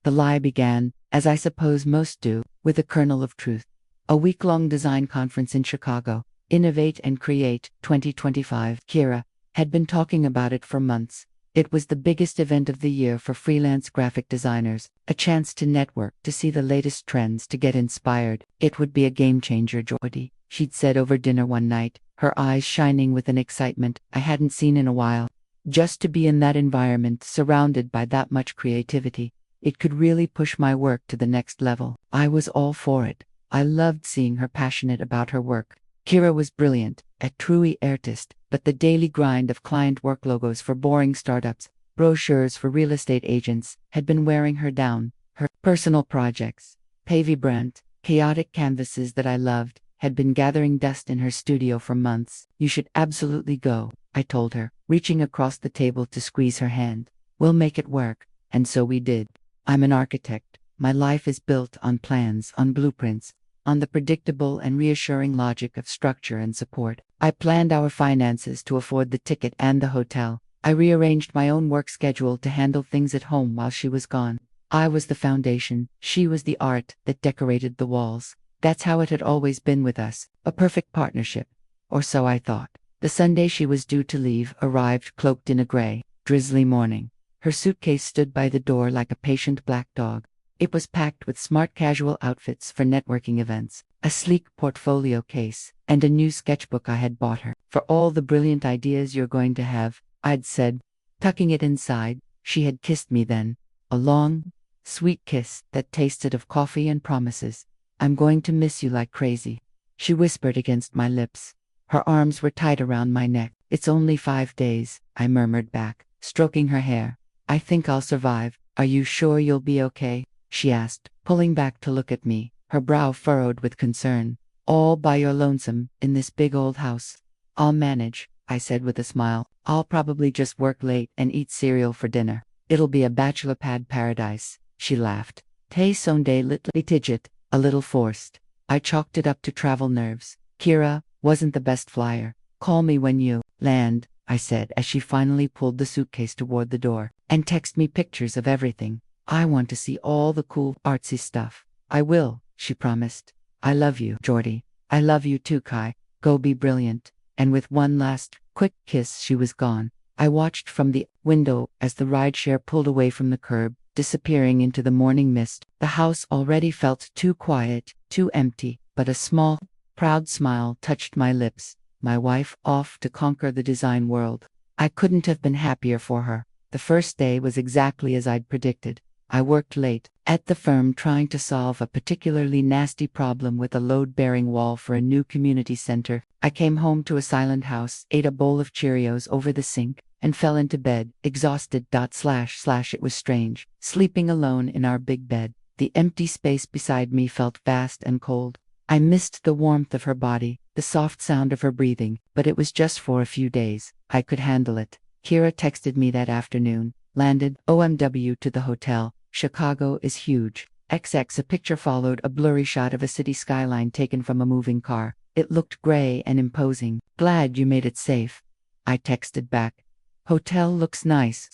The lie began, as I suppose most do, with a kernel of truth. A week-long design conference in Chicago, Innovate and Create 2025. Kira had been talking about it for months. It was the biggest event of the year for freelance graphic designers, a chance to network, to see the latest trends, to get inspired. It would be a game-changer, Jordy, she'd said over dinner one night, her eyes shining with an excitement I hadn't seen in a while. Just to be in that environment, surrounded by that much creativity, it could really push my work to the next level. I was all for it. I loved seeing her passionate about her work. Kira was brilliant, a true artist, but the daily grind of client work, logos for boring startups, brochures for real estate agents, had been wearing her down. Her personal projects, Pavy Brandt, chaotic canvases that I loved, had been gathering dust in her studio for months. You should absolutely go, I told her, reaching across the table to squeeze her hand. We'll make it work. And so we did. I'm an architect. My life is built on plans, on blueprints, on the predictable and reassuring logic of structure and support. I planned our finances to afford the ticket and the hotel. I rearranged my own work schedule to handle things at home while she was gone. I was the foundation, she was the art that decorated the walls. That's how it had always been with us, a perfect partnership. Or so I thought. The Sunday she was due to leave arrived, cloaked in a gray, drizzly morning. Her suitcase stood by the door like a patient black dog. It was packed with smart casual outfits for networking events, a sleek portfolio case, and a new sketchbook I had bought her. For all the brilliant ideas you're going to have, I'd said, tucking it inside. She had kissed me then, a long, sweet kiss that tasted of coffee and promises. I'm going to miss you like crazy, she whispered against my lips. Her arms were tight around my neck. It's only 5 days, I murmured back, stroking her hair. I think I'll survive. Are you sure you'll be okay? She asked, pulling back to look at me, her brow furrowed with concern. All by your lonesome, in this big old house. I'll manage, I said with a smile. I'll probably just work late and eat cereal for dinner. It'll be a bachelor pad paradise, she laughed. Te sonde litigit, a little forced. I chalked it up to travel nerves. Kira wasn't the best flyer. Call me when you land, I said as she finally pulled the suitcase toward the door. And text me pictures of everything. I want to see all the cool, artsy stuff. I will, she promised. I love you, Jordy. I love you too, Kai. Go be brilliant. And with one last, quick kiss, she was gone. I watched from the window as the rideshare pulled away from the curb, disappearing into the morning mist. The house already felt too quiet, too empty, but a small, proud smile touched my lips. My wife off to conquer the design world. I couldn't have been happier for her. The first day was exactly as I'd predicted. I worked late at the firm trying to solve a particularly nasty problem with a load-bearing wall for a new community center. I came home to a silent house, ate a bowl of Cheerios over the sink, and fell into bed, exhausted. It was strange, sleeping alone in our big bed. The empty space beside me felt vast and cold. I missed the warmth of her body, the soft sound of her breathing, but it was just for a few days. I could handle it. Kira texted me that afternoon. Landed OMW to the hotel. Chicago is huge. XX. A picture followed a blurry shot of a city skyline taken from a moving car. It looked gray and imposing. Glad you made it safe, I texted back. Hotel looks nice.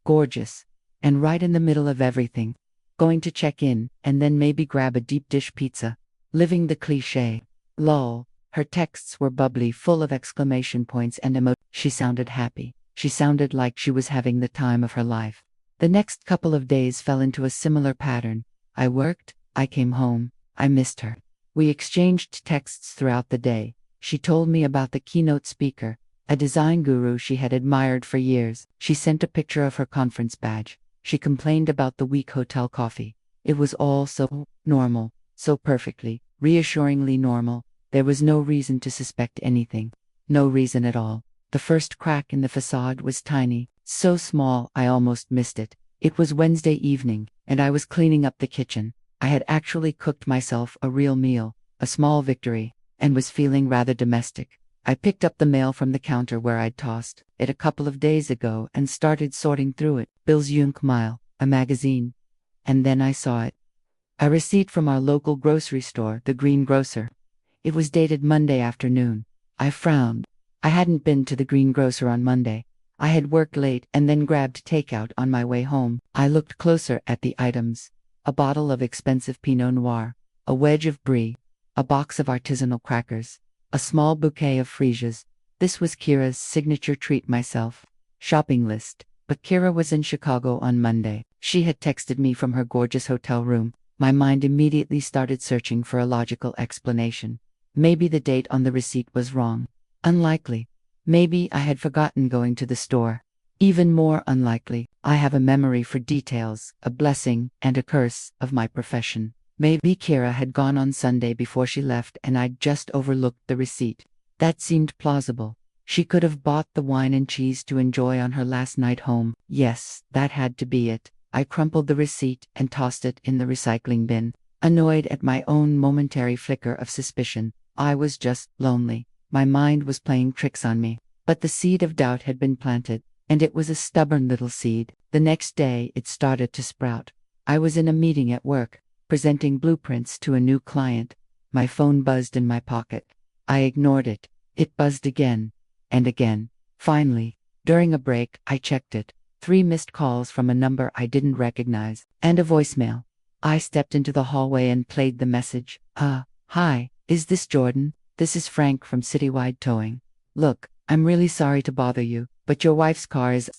Gorgeous. And right in the middle of everything. Going to check in, and then maybe grab a deep dish pizza. Living the cliché. Lol. Her texts were bubbly, full of exclamation points and emojis. She sounded happy. She sounded like she was having the time of her life. The next couple of days fell into a similar pattern. I worked, I came home, I missed her. We exchanged texts throughout the day. She told me about the keynote speaker, a design guru she had admired for years. She sent a picture of her conference badge. She complained about the weak hotel coffee. It was all so normal, so perfectly, reassuringly normal. There was no reason to suspect anything. No reason at all. The first crack in the facade was tiny, so small I almost missed it. It was Wednesday evening, and I was cleaning up the kitchen. I had actually cooked myself a real meal, a small victory, and was feeling rather domestic. I picked up the mail from the counter where I'd tossed it a couple of days ago and started sorting through it. Bill's Junk Mile, a magazine. And then I saw it. A receipt from our local grocery store, the Green Grocer. It was dated Monday afternoon. I frowned. I hadn't been to the Green Grocer on Monday. I had worked late and then grabbed takeout on my way home. I looked closer at the items. a bottle of expensive Pinot Noir, a wedge of brie, a box of artisanal crackers, a small bouquet of freesias. This was Kira's signature treat myself. Shopping list. But Kira was in Chicago on Monday. She had texted me from her gorgeous hotel room. My mind immediately started searching for a logical explanation. Maybe the date on the receipt was wrong. Unlikely. Maybe I had forgotten going to the store. Even more unlikely, I have a memory for details, a blessing and a curse of my profession. Maybe Kira had gone on Sunday before she left and I'd just overlooked the receipt. That seemed plausible. She could have bought the wine and cheese to enjoy on her last night home. Yes, that had to be it. I crumpled the receipt and tossed it in the recycling bin, annoyed at my own momentary flicker of suspicion. I was just lonely. My mind was playing tricks on me. But the seed of doubt had been planted, and it was a stubborn little seed. The next day, it started to sprout. I was in a meeting at work, presenting blueprints to a new client. My phone buzzed in my pocket. I ignored it. It buzzed again and again. Finally, during a break, I checked it. 3 missed calls from a number I didn't recognize, and a voicemail. I stepped into the hallway and played the message. Hi, is this Jordan? This is Frank from Citywide Towing. Look, I'm really sorry to bother you, but your wife's car is,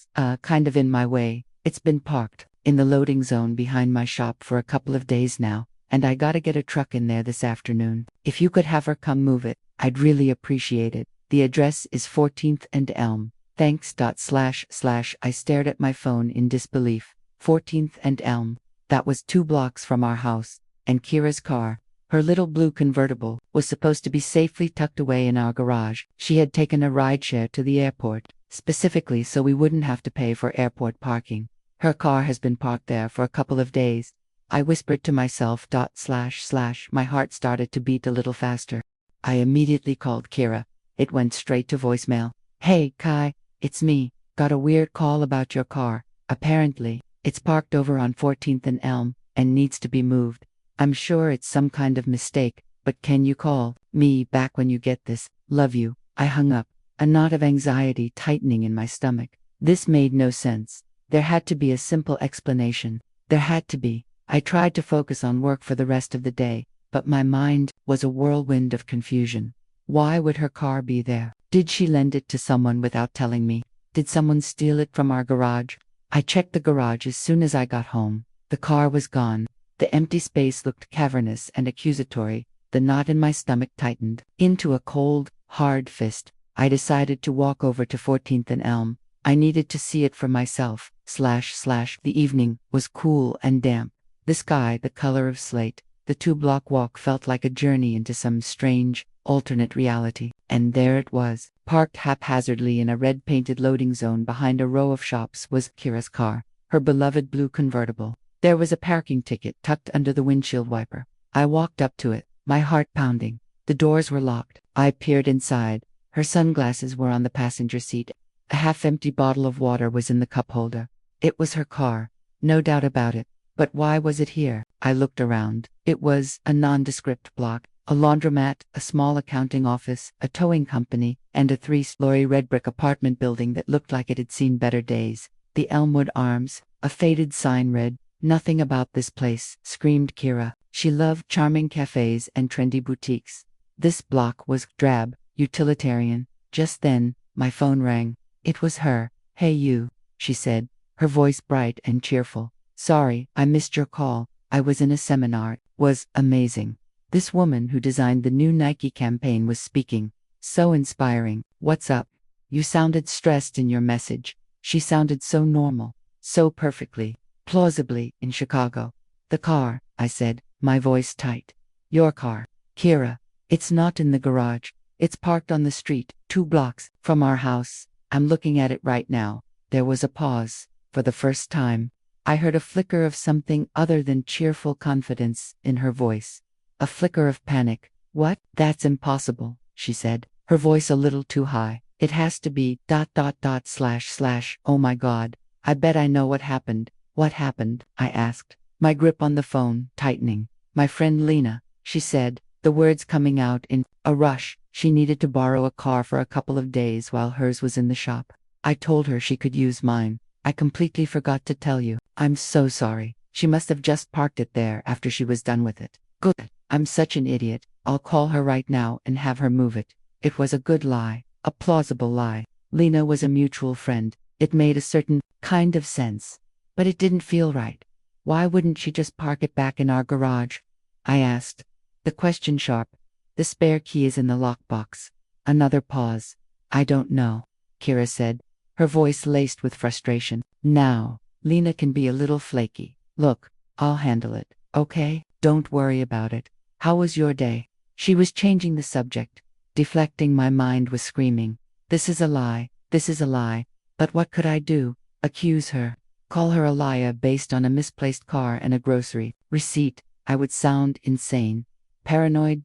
kind of in my way. It's been parked in the loading zone behind my shop for a couple of days now, and I gotta get a truck in there this afternoon. If you could have her come move it, I'd really appreciate it. The address is 14th and Elm. Thanks. I stared at my phone in disbelief. 14th and Elm. That was 2 blocks from our house. And Kira's car, her little blue convertible, was supposed to be safely tucked away in our garage. She had taken a rideshare to the airport, specifically so we wouldn't have to pay for airport parking. Her car has been parked there for a couple of days. I whispered to myself. My heart started to beat a little faster. I immediately called Kira. It went straight to voicemail. Hey, Kai, it's me. Got a weird call about your car. Apparently, it's parked over on 14th and Elm, and needs to be moved. I'm sure it's some kind of mistake, but can you call me back when you get this? Love you. I hung up, a knot of anxiety tightening in my stomach. This made no sense. There had to be a simple explanation. There had to be. I tried to focus on work for the rest of the day, but my mind was a whirlwind of confusion. Why would her car be there? Did she lend it to someone without telling me? Did someone steal it from our garage? I checked the garage as soon as I got home. The car was gone. The empty space looked cavernous and accusatory. The knot in my stomach tightened into a cold, hard fist. I decided to walk over to 14th and Elm. I needed to see it for myself. The evening was cool and damp. The sky the color of slate. The 2-block walk felt like a journey into some strange, alternate reality. And there it was, parked haphazardly in a red-painted loading zone behind a row of shops, was Kira's car, her beloved blue convertible. There was a parking ticket tucked under the windshield wiper. I walked up to it, my heart pounding. The doors were locked. I peered inside. Her sunglasses were on the passenger seat. A half-empty bottle of water was in the cup holder. It was her car, no doubt about it. But why was it here? I looked around. It was a nondescript block. A laundromat, a small accounting office, a towing company, and a 3-story red brick apartment building that looked like it had seen better days. The Elmwood Arms, a faded sign read, "Nothing about this place," screamed Kira. She loved charming cafes and trendy boutiques. This block was drab, utilitarian. Just then, my phone rang. It was her. "Hey you," she said, her voice bright and cheerful. "Sorry, I missed your call. I was in a seminar." It was amazing. This woman who designed the new Nike campaign was speaking. So inspiring. "What's up? You sounded stressed in your message." She sounded so normal, so perfectly, plausibly in Chicago. "The car," I said, my voice tight. "Your car, Kira. It's not in the garage. It's parked on the street, 2 blocks from our house. I'm looking at it right now." There was a pause. For the first time, I heard a flicker of something other than cheerful confidence in her voice. A flicker of panic. "What? That's impossible," she said, her voice a little too high. "It has to be ... Oh my God. I bet I know what happened." "What happened?" I asked, my grip on the phone tightening. "My friend Lena," she said, the words coming out in a rush. "She needed to borrow a car for a couple of days while hers was in the shop. I told her she could use mine. I completely forgot to tell you. I'm so sorry." She must have just parked it there after she was done with it. Good. I'm such an idiot. I'll call her right now and have her move it. It was a good lie. A plausible lie. Lena was a mutual friend. It made a certain kind of sense. But it didn't feel right. Why wouldn't she just park it back in our garage? I asked. The question sharp. The spare key is in the lockbox. Another pause. I don't know, Kira said, her voice laced with frustration. Now, Lena can be a little flaky. Look, I'll handle it, okay? Don't worry about it. How was your day? She was changing the subject. Deflecting, my mind was screaming. This is a lie. This is a lie. But what could I do? Accuse her. Call her a liar based on a misplaced car and a grocery receipt. I would sound insane. Paranoid.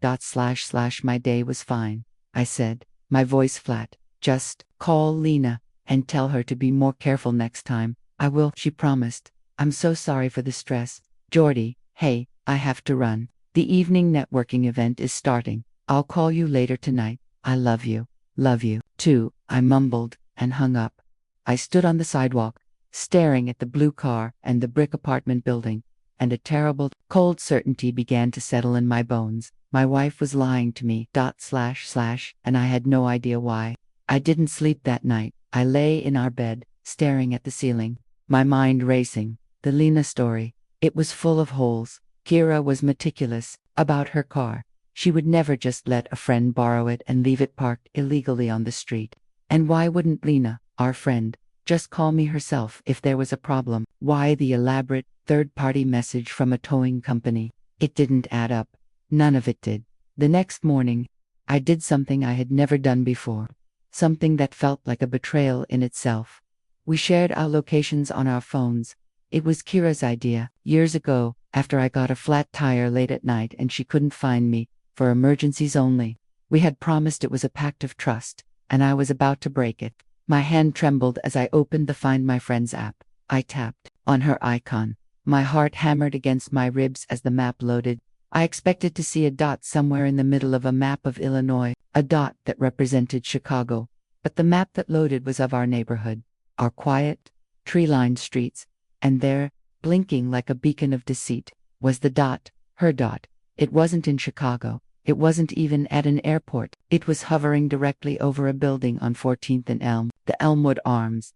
My day was fine, I said, my voice flat. Just call Lena and tell her to be more careful next time. I will, she promised. I'm so sorry for the stress. Jordy, hey, I have to run. The evening networking event is starting. I'll call you later tonight. I love you. Love you, too, I mumbled and hung up. I stood on the sidewalk, staring at the blue car and the brick apartment building, and a terrible, cold certainty began to settle in my bones. My wife was lying to me, and I had no idea why. I didn't sleep that night. I lay in our bed, staring at the ceiling, my mind racing. The Lena story. It was full of holes. Kira was meticulous about her car. She would never just let a friend borrow it and leave it parked illegally on the street. And why wouldn't Lena, our friend, just call me herself if there was a problem? Why the elaborate, third-party message from a towing company? It didn't add up. None of it did. The next morning, I did something I had never done before. Something that felt like a betrayal in itself. We shared our locations on our phones. It was Kira's idea, years ago, after I got a flat tire late at night and she couldn't find me, for emergencies only. We had promised it was a pact of trust, and I was about to break it. My hand trembled as I opened the Find My Friends app. I tapped on her icon. My heart hammered against my ribs as the map loaded. I expected to see a dot somewhere in the middle of a map of Illinois, a dot that represented Chicago. But the map that loaded was of our neighborhood, our quiet, tree-lined streets, and there, blinking like a beacon of deceit, was the dot, her dot. It wasn't in Chicago. It wasn't even at an airport. It was hovering directly over a building on 14th and Elm, the Elmwood Arms.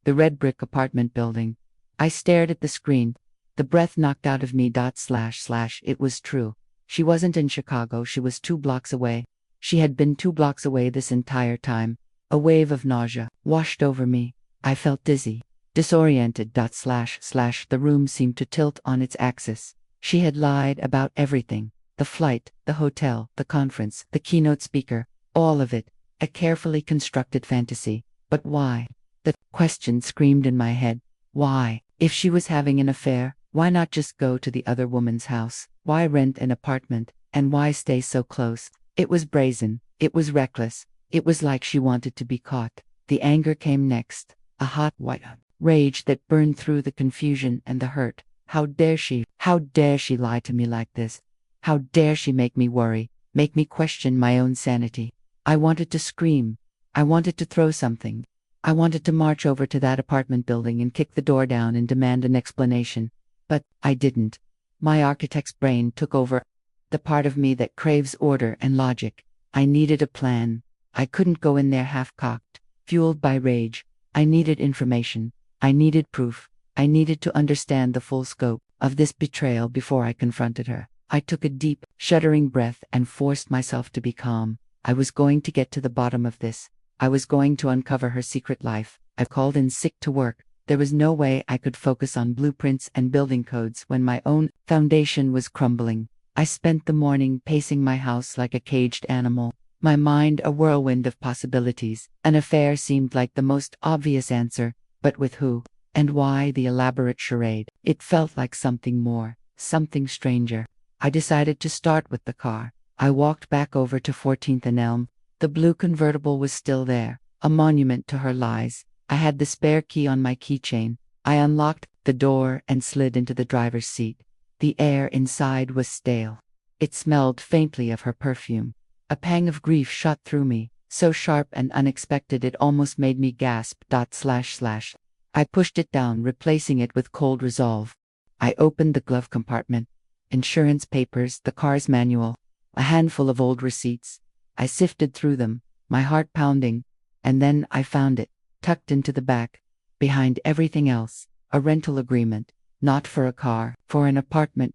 The red brick apartment building. I stared at the screen. The breath knocked out of me. It was true. She wasn't in Chicago. She was 2 blocks away. She had been 2 blocks away this entire time. A wave of nausea washed over me. I felt dizzy, disoriented. The room seemed to tilt on its axis. She had lied about everything. The flight, the hotel, the conference, the keynote speaker, all of it. A carefully constructed fantasy. But why? The question screamed in my head. Why? If she was having an affair, why not just go to the other woman's house? Why rent an apartment? And why stay so close? It was brazen. It was reckless. It was like she wanted to be caught. The anger came next. A hot, white rage that burned through the confusion and the hurt. How dare she? How dare she lie to me like this? How dare she make me worry, make me question my own sanity? I wanted to scream. I wanted to throw something. I wanted to march over to that apartment building and kick the door down and demand an explanation. But I didn't. My architect's brain took over, the part of me that craves order and logic. I needed a plan. I couldn't go in there half-cocked, fueled by rage. I needed information. I needed proof. I needed to understand the full scope of this betrayal before I confronted her. I took a deep, shuddering breath and forced myself to be calm. I was going to get to the bottom of this. I was going to uncover her secret life. I called in sick to work. There was no way I could focus on blueprints and building codes when my own foundation was crumbling. I spent the morning pacing my house like a caged animal, my mind a whirlwind of possibilities. An affair seemed like the most obvious answer, but with who? And why the elaborate charade? It felt like something more, something stranger. I decided to start with the car. I walked back over to 14th and Elm. The blue convertible was still there, a monument to her lies. I had the spare key on my keychain. I unlocked the door and slid into the driver's seat. The air inside was stale. It smelled faintly of her perfume. A pang of grief shot through me, so sharp and unexpected it almost made me gasp. I pushed it down, replacing it with cold resolve. I opened the glove compartment. Insurance papers, the car's manual, a handful of old receipts. I sifted through them, my heart pounding, and then I found it, tucked into the back, behind everything else, a rental agreement, not for a car, for an apartment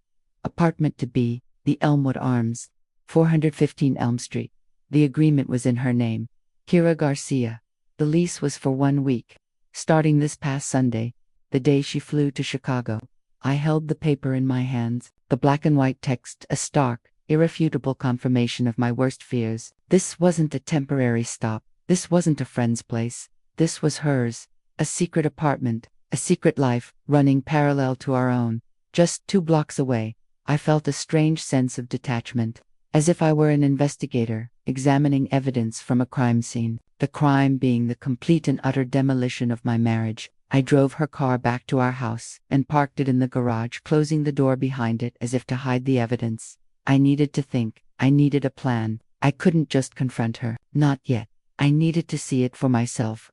to be, the Elmwood Arms, 415 Elm Street. The agreement was in her name, Kira Garcia. The lease was for 1 week, starting this past Sunday, the day she flew to Chicago. I held the paper in my hands, the black and white text a stark, irrefutable confirmation of my worst fears. This wasn't a temporary stop. This wasn't a friend's place. This was hers. A secret apartment, a secret life, running parallel to our own. Just 2 blocks away, I felt a strange sense of detachment, as if I were an investigator, examining evidence from a crime scene. The crime being the complete and utter demolition of my marriage. I drove her car back to our house and parked it in the garage, closing the door behind it as if to hide the evidence. I needed to think. I needed a plan. I couldn't just confront her. Not yet. I needed to see it for myself.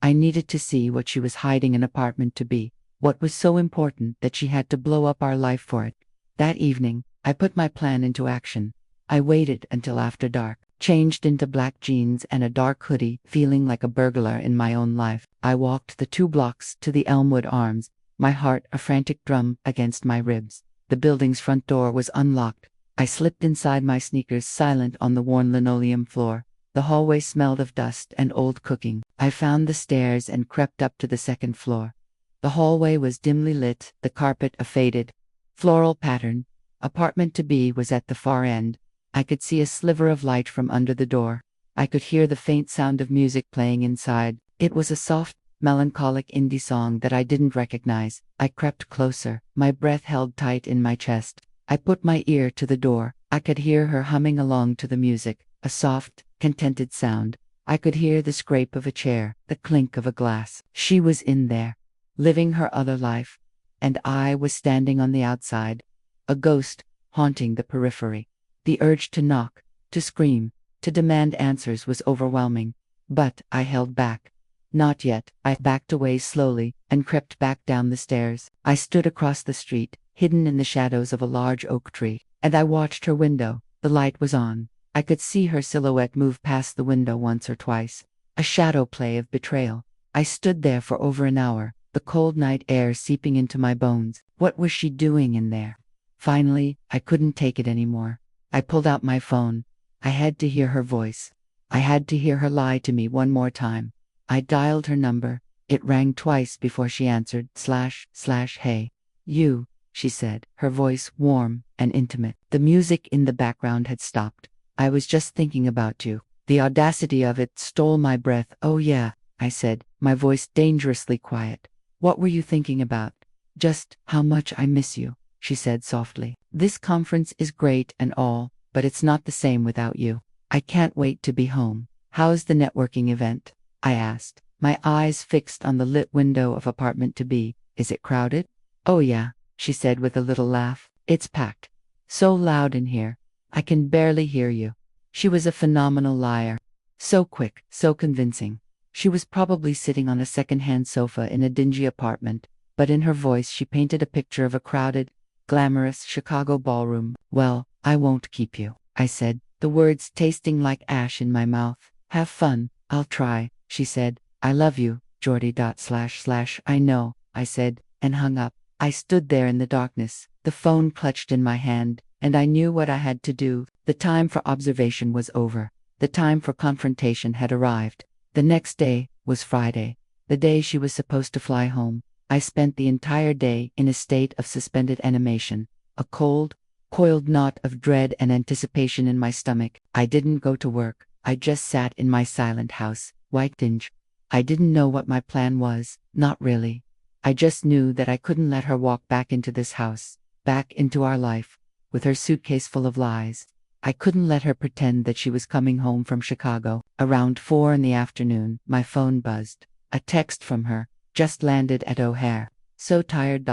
I needed to see what she was hiding an apartment to be. What was so important that she had to blow up our life for it. That evening, I put my plan into action. I waited until after dark, changed into black jeans and a dark hoodie, feeling like a burglar in my own life. I walked the 2 blocks to the Elmwood Arms, my heart a frantic drum against my ribs. The building's front door was unlocked. I slipped inside my sneakers, silent on the worn linoleum floor. The hallway smelled of dust and old cooking. I found the stairs and crept up to the 2nd floor. The hallway was dimly lit, the carpet a faded, floral pattern. Apartment to be was at the far end. I could see a sliver of light from under the door. I could hear the faint sound of music playing inside. It was a soft, melancholic indie song that I didn't recognize. I crept closer, my breath held tight in my chest. I put my ear to the door. I could hear her humming along to the music, a soft, contented sound. I could hear the scrape of a chair, the clink of a glass. She was in there, living her other life, and I was standing on the outside, a ghost haunting the periphery. The urge to knock, to scream, to demand answers was overwhelming, but I held back. Not yet. I backed away slowly and crept back down the stairs. I stood across the street, hidden in the shadows of a large oak tree, and I watched her window. The light was on. I could see her silhouette move past the window once or twice. A shadow play of betrayal. I stood there for over an hour, the cold night air seeping into my bones. What was she doing in there? Finally, I couldn't take it anymore. I pulled out my phone. I had to hear her voice. I had to hear her lie to me one more time. I dialed her number. It rang twice before she answered. Hey. You, she said, her voice warm and intimate. The music in the background had stopped. I was just thinking about you. The audacity of it stole my breath. Oh yeah, I said, my voice dangerously quiet. What were you thinking about? Just how much I miss you, she said softly. This conference is great and all, but it's not the same without you. I can't wait to be home. How's the networking event? I asked, my eyes fixed on the lit window of apartment to be. Is it crowded? Oh yeah, she said with a little laugh. It's packed. So loud in here. I can barely hear you. She was a phenomenal liar. So quick, so convincing. She was probably sitting on a second-hand sofa in a dingy apartment, but in her voice she painted a picture of a crowded, glamorous Chicago ballroom. Well, I won't keep you, I said, the words tasting like ash in my mouth. Have fun. I'll try, she said. I love you, Jordy. I know, I said, and hung up. I stood there in the darkness, the phone clutched in my hand, and I knew what I had to do. The time for observation was over. The time for confrontation had arrived. The next day was Friday, the day she was supposed to fly home. I spent the entire day in a state of suspended animation, a cold, coiled knot of dread and anticipation in my stomach. I didn't go to work. I just sat in my silent house, Whitedinge. I didn't know what my plan was, not really. I just knew that I couldn't let her walk back into this house, back into our life, with her suitcase full of lies. I couldn't let her pretend that she was coming home from Chicago. Around 4 in the afternoon, my phone buzzed. A text from her, just landed at O'Hare. So tired.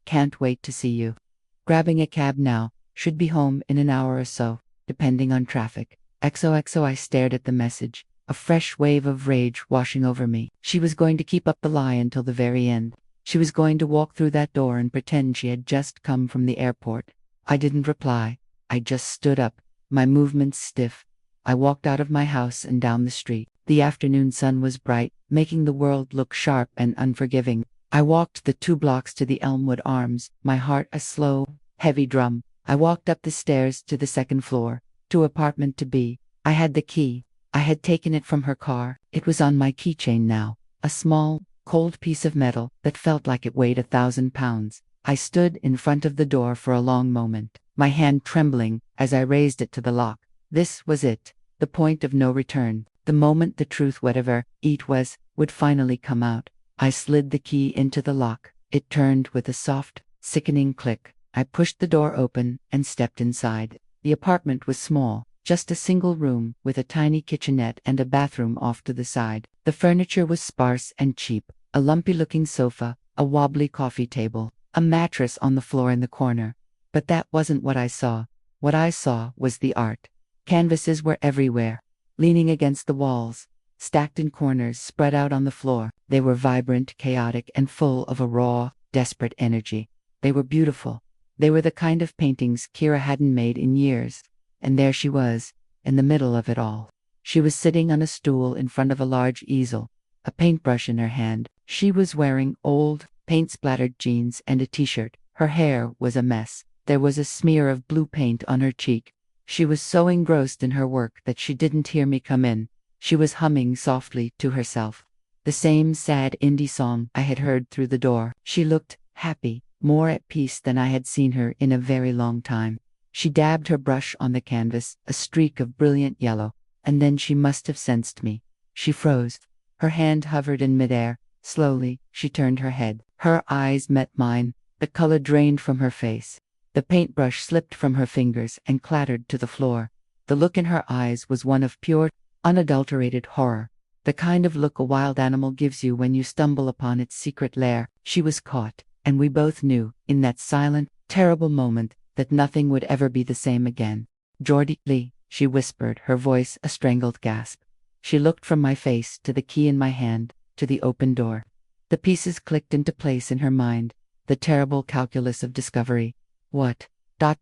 Can't wait to see you. Grabbing a cab now, should be home in an hour or so, depending on traffic. XOXO. I stared at the message, a fresh wave of rage washing over me. She was going to keep up the lie until the very end. She was going to walk through that door and pretend she had just come from the airport. I didn't reply. I just stood up, my movements stiff. I walked out of my house and down the street. The afternoon sun was bright, making the world look sharp and unforgiving. I walked the 2 blocks to the Elmwood Arms, my heart a slow, heavy drum. I walked up the stairs to the 2nd floor, to apartment to be. I had the key. I had taken it from her car. It was on my keychain now, a small, cold piece of metal that felt like it weighed 1,000 pounds. I stood in front of the door for a long moment, my hand trembling as I raised it to the lock. This was it, the point of no return, the moment the truth, whatever it was, would finally come out. I slid the key into the lock. It turned with a soft, sickening click. I pushed the door open and stepped inside. The apartment was small, just a single room with a tiny kitchenette and a bathroom off to the side. The furniture was sparse and cheap, a lumpy-looking sofa, a wobbly coffee table, a mattress on the floor in the corner. But that wasn't what I saw. What I saw was the art. Canvases were everywhere, leaning against the walls, stacked in corners, spread out on the floor. They were vibrant, chaotic, and full of a raw, desperate energy. They were beautiful. They were the kind of paintings Kira hadn't made in years. And there she was, in the middle of it all. She was sitting on a stool in front of a large easel, a paintbrush in her hand. She was wearing old, paint-splattered jeans and a t-shirt. Her hair was a mess. There was a smear of blue paint on her cheek. She was so engrossed in her work that she didn't hear me come in. She was humming softly to herself, the same sad indie song I had heard through the door. She looked happy, more at peace than I had seen her in a very long time. She dabbed her brush on the canvas, a streak of brilliant yellow, and then she must have sensed me. She froze. Her hand hovered in midair. Slowly, she turned her head. Her eyes met mine. The color drained from her face. The paintbrush slipped from her fingers and clattered to the floor. The look in her eyes was one of pure, unadulterated horror, the kind of look a wild animal gives you when you stumble upon its secret lair. She was caught, and we both knew, in that silent, terrible moment, that nothing would ever be the same again. "Geordie Lee," she whispered, her voice a strangled gasp. She looked from my face to the key in my hand, to the open door. The pieces clicked into place in her mind, the terrible calculus of discovery. "What? How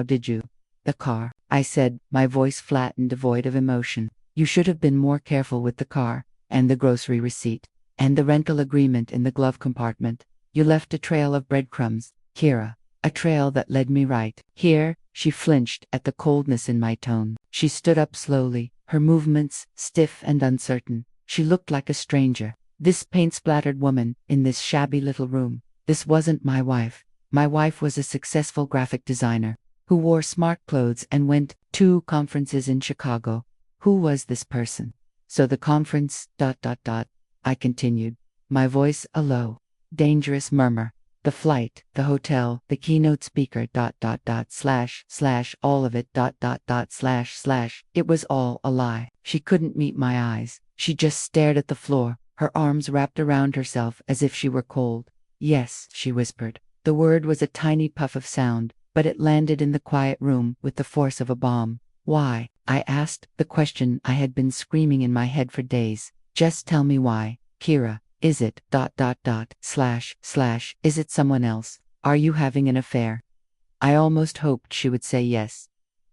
did you?" "The car," I said, my voice flat and devoid of emotion. "You should have been more careful with the car, and the grocery receipt, and the rental agreement in the glove compartment. You left a trail of breadcrumbs, Kira, a trail that led me right here." She flinched at the coldness in my tone. She stood up slowly, her movements stiff and uncertain. She looked like a stranger. This paint-splattered woman, in this shabby little room. This wasn't my wife. My wife was a successful graphic designer, who wore smart clothes and went to conferences in Chicago. Who was this person? "So the conference, I continued, my voice a low, dangerous murmur. "The flight, the hotel, the keynote speaker, all of it, It was all a lie." She couldn't meet my eyes. She just stared at the floor, her arms wrapped around herself as if she were cold. "Yes," she whispered. The word was a tiny puff of sound, but it landed in the quiet room with the force of a bomb. "Why?" I asked, the question I had been screaming in my head for days. "Just tell me why, Kira. Is it, is it someone else? Are you having an affair?" I almost hoped she would say yes.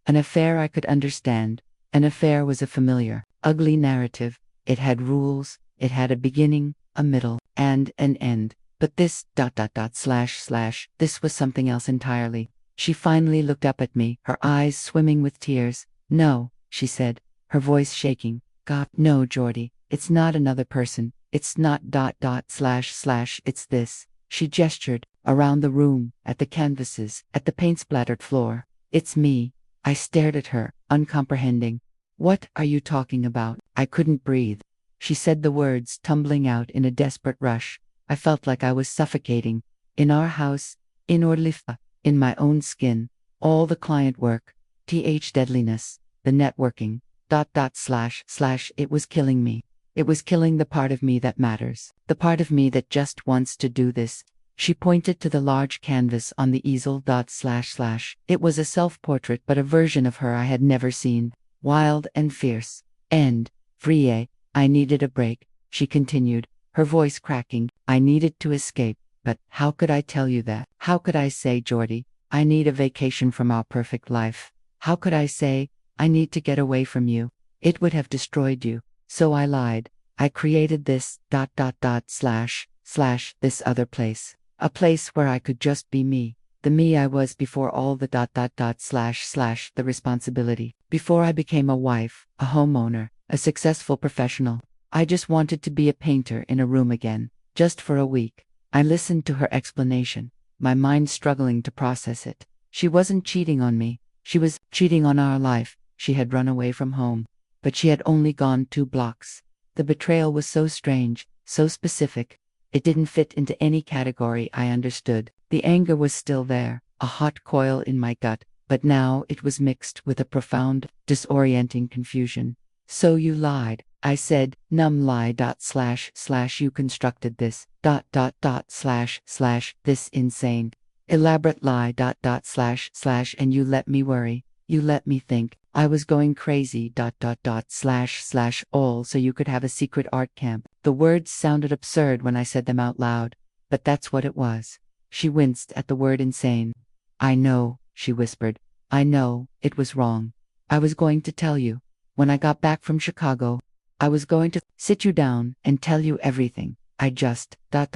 An affair I could understand. An affair was a familiar, ugly narrative. It had rules. It had a beginning, a middle, and an end. But this, this was something else entirely. She finally looked up at me, her eyes swimming with tears. "No," she said, her voice shaking. "God, no, Geordie. It's not another person. It's not, it's this." She gestured, around the room, at the canvases, at the paint-splattered floor. "It's me." I stared at her, uncomprehending. "What are you talking about?" I couldn't breathe. She said the words tumbling out in a desperate rush. I felt like I was suffocating. In our house, in Orlifa, in my own skin, all the client work, deadliness, the networking, it was killing me. It was killing the part of me that matters, the part of me that just wants to do this. She pointed to the large canvas on the easel. It was a self-portrait, but a version of her I had never seen, wild and fierce, and free. "I needed a break," she continued, her voice cracking. I needed to escape, but how could I tell you that? How could I say, Jordy, I need a vacation from our perfect life? How could I say, I need to get away from you? It would have destroyed you. So I lied. I created this / this other place. A place where I could just be me. The me I was before all the / the responsibility. Before I became a wife, a homeowner, a successful professional. I just wanted to be a painter in a room again. Just for a week. I listened to her explanation, my mind struggling to process it. She wasn't cheating on me. She was cheating on our life. She had run away from home. But she had only gone 2 blocks. The betrayal was so strange, so specific. It didn't fit into any category I understood. The anger was still there, a hot coil in my gut, but now it was mixed with a profound, disorienting confusion. So you lied, I said, numb lie / you constructed this / this insane, elaborate lie / and you let me worry, you let me think I was going crazy / all so you could have a secret art camp. The words sounded absurd when I said them out loud, but that's what it was. She winced at the word insane. I know, she whispered. I know, it was wrong. I was going to tell you. When I got back from Chicago, I was going to sit you down and tell you everything. I just / I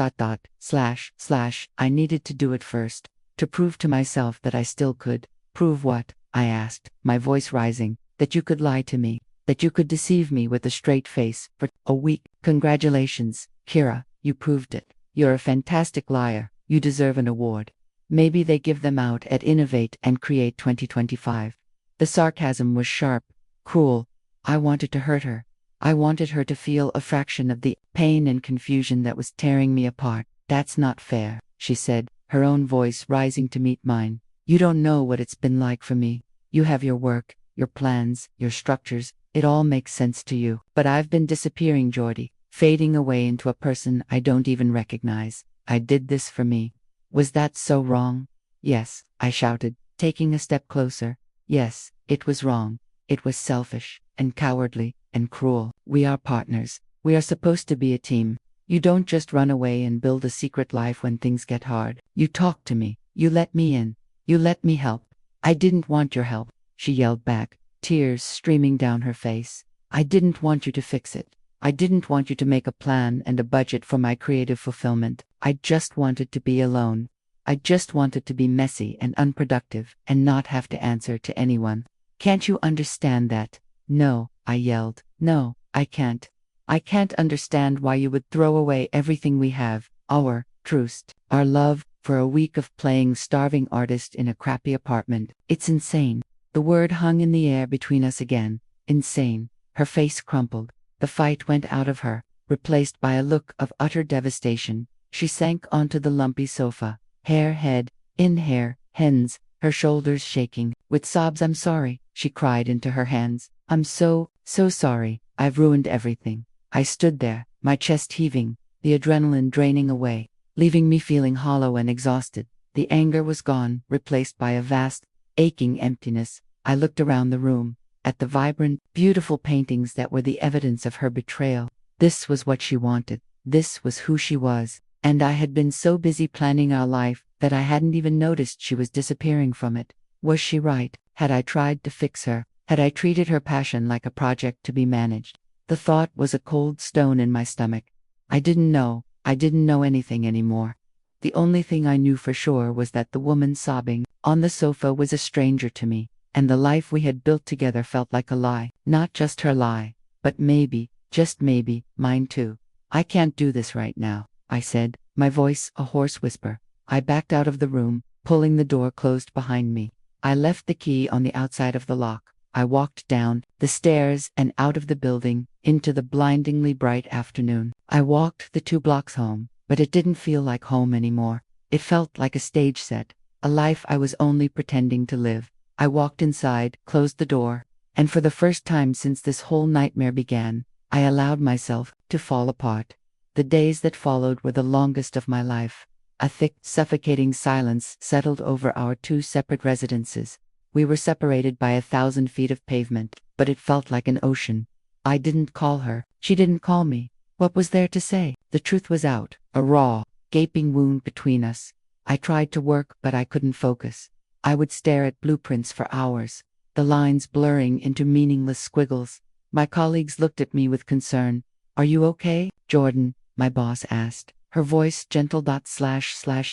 needed to do it first, to prove to myself that I still could. Prove what? I asked, my voice rising. That you could lie to me, that you could deceive me with a straight face for a week. Congratulations, Kira, you proved it. You're a fantastic liar. You deserve an award. Maybe they give them out at Innovate and Create 2025. The sarcasm was sharp, cruel. I wanted to hurt her. I wanted her to feel a fraction of the pain and confusion that was tearing me apart. That's not fair, she said, her own voice rising to meet mine. You don't know what it's been like for me. You have your work, your plans, your structures. It all makes sense to you. But I've been disappearing, Jordy, fading away into a person I don't even recognize. I did this for me. Was that so wrong? Yes, I shouted, taking a step closer. Yes, it was wrong. It was selfish, and cowardly, and cruel. We are partners. We are supposed to be a team. You don't just run away and build a secret life when things get hard. You talk to me. You let me in. You let me help. I didn't want your help, she yelled back, tears streaming down her face. I didn't want you to fix it. I didn't want you to make a plan and a budget for my creative fulfillment. I just wanted to be alone. I just wanted to be messy and unproductive and not have to answer to anyone. Can't you understand that? No, I yelled. No, I can't. I can't understand why you would throw away everything we have, our trust, our love, for a week of playing starving artist in a crappy apartment. It's insane. The word hung in the air between us again. Insane. Her face crumpled. The fight went out of her, replaced by a look of utter devastation. She sank onto the lumpy sofa, hair head, in hair, hens, her shoulders shaking. With sobs, I'm sorry, she cried into her hands. I'm so sorry. I've ruined everything. I stood there, my chest heaving, the adrenaline draining away, leaving me feeling hollow and exhausted. The anger was gone, replaced by a vast, aching emptiness. I looked around the room, at the vibrant, beautiful paintings that were the evidence of her betrayal. This was what she wanted. This was who she was. And I had been so busy planning our life that I hadn't even noticed she was disappearing from it. Was she right? Had I tried to fix her? Had I treated her passion like a project to be managed? The thought was a cold stone in my stomach. I didn't know. I didn't know anything anymore. The only thing I knew for sure was that the woman sobbing on the sofa was a stranger to me, and the life we had built together felt like a lie. Not just her lie, but maybe, just maybe, mine too. I can't do this right now, I said, my voice a hoarse whisper. I backed out of the room, pulling the door closed behind me. I left the key on the outside of the lock. I walked down the stairs and out of the building, into the blindingly bright afternoon. I walked the 2 blocks home, but it didn't feel like home anymore. It felt like a stage set, a life I was only pretending to live. I walked inside, closed the door, and for the first time since this whole nightmare began, I allowed myself to fall apart. The days that followed were the longest of my life. A thick, suffocating silence settled over our 2 separate residences. We were separated by 1,000 feet of pavement, but it felt like an ocean. I didn't call her. She didn't call me. What was there to say? The truth was out, a raw, gaping wound between us. I tried to work, but I couldn't focus. I would stare at blueprints for hours, the lines blurring into meaningless squiggles. My colleagues looked at me with concern. "Are you okay, Jordan?" my boss asked. Her voice gentle.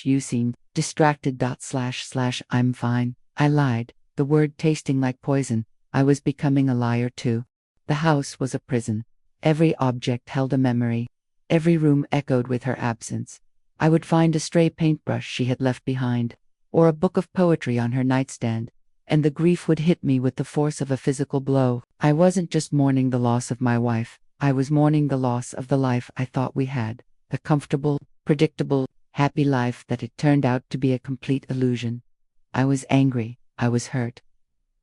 You seem distracted. I'm fine. I lied, the word tasting like poison. I was becoming a liar too. The house was a prison. Every object held a memory. Every room echoed with her absence. I would find a stray paintbrush she had left behind, or a book of poetry on her nightstand, and the grief would hit me with the force of a physical blow. I wasn't just mourning the loss of my wife, I was mourning the loss of the life I thought we had, the comfortable, predictable, happy life that had turned out to be a complete illusion. I was angry, I was hurt.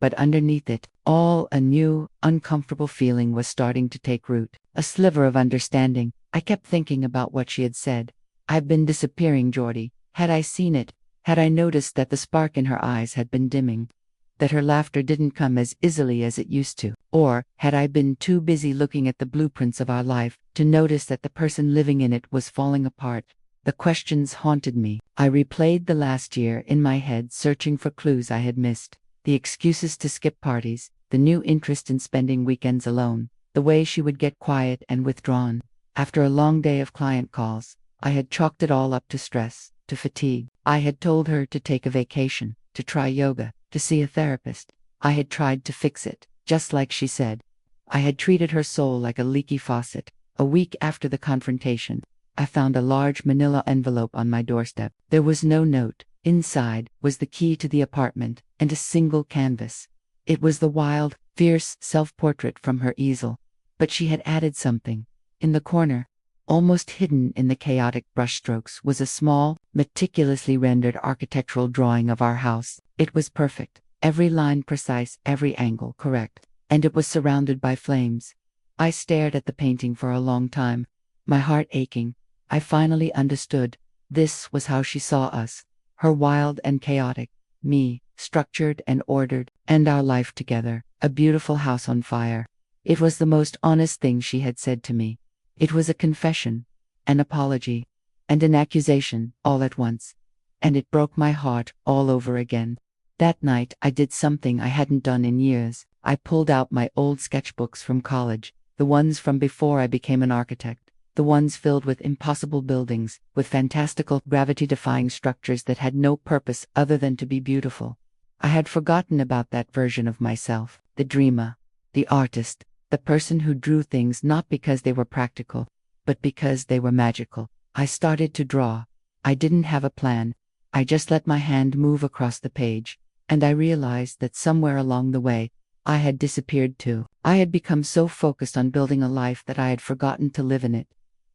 But underneath it all, a new, uncomfortable feeling was starting to take root, a sliver of understanding. I kept thinking about what she had said. "I've been disappearing, Geordie." Had I seen it? Had I noticed that the spark in her eyes had been dimming? That her laughter didn't come as easily as it used to? Or had I been too busy looking at the blueprints of our life to notice that the person living in it was falling apart? The questions haunted me. I replayed the last year in my head, searching for clues I had missed. The excuses to skip parties, the new interest in spending weekends alone, the way she would get quiet and withdrawn. After a long day of client calls, I had chalked it all up to stress, to fatigue. I had told her to take a vacation, to try yoga, to see a therapist. I had tried to fix it, just like she said. I had treated her soul like a leaky faucet. A week after the confrontation, I found a large manila envelope on my doorstep. There was no note. Inside was the key to the apartment and a single canvas. It was the wild, fierce self-portrait from her easel. But she had added something. In the corner, almost hidden in the chaotic brushstrokes, was a small, meticulously rendered architectural drawing of our house. It was perfect, every line precise, every angle correct, and it was surrounded by flames. I stared at the painting for a long time, my heart aching. I finally understood. This was how she saw us. Her wild and chaotic, me, structured and ordered, and our life together, a beautiful house on fire. It was the most honest thing she had said to me. It was a confession, an apology, and an accusation, all at once. And it broke my heart all over again. That night I did something I hadn't done in years. I pulled out my old sketchbooks from college, the ones from before I became an architect, the ones filled with impossible buildings, with fantastical, gravity-defying structures that had no purpose other than to be beautiful. I had forgotten about that version of myself, the dreamer, the artist, the person who drew things not because they were practical, but because they were magical. I started to draw. I didn't have a plan. I just let my hand move across the page, and I realized that somewhere along the way, I had disappeared too. I had become so focused on building a life that I had forgotten to live in it.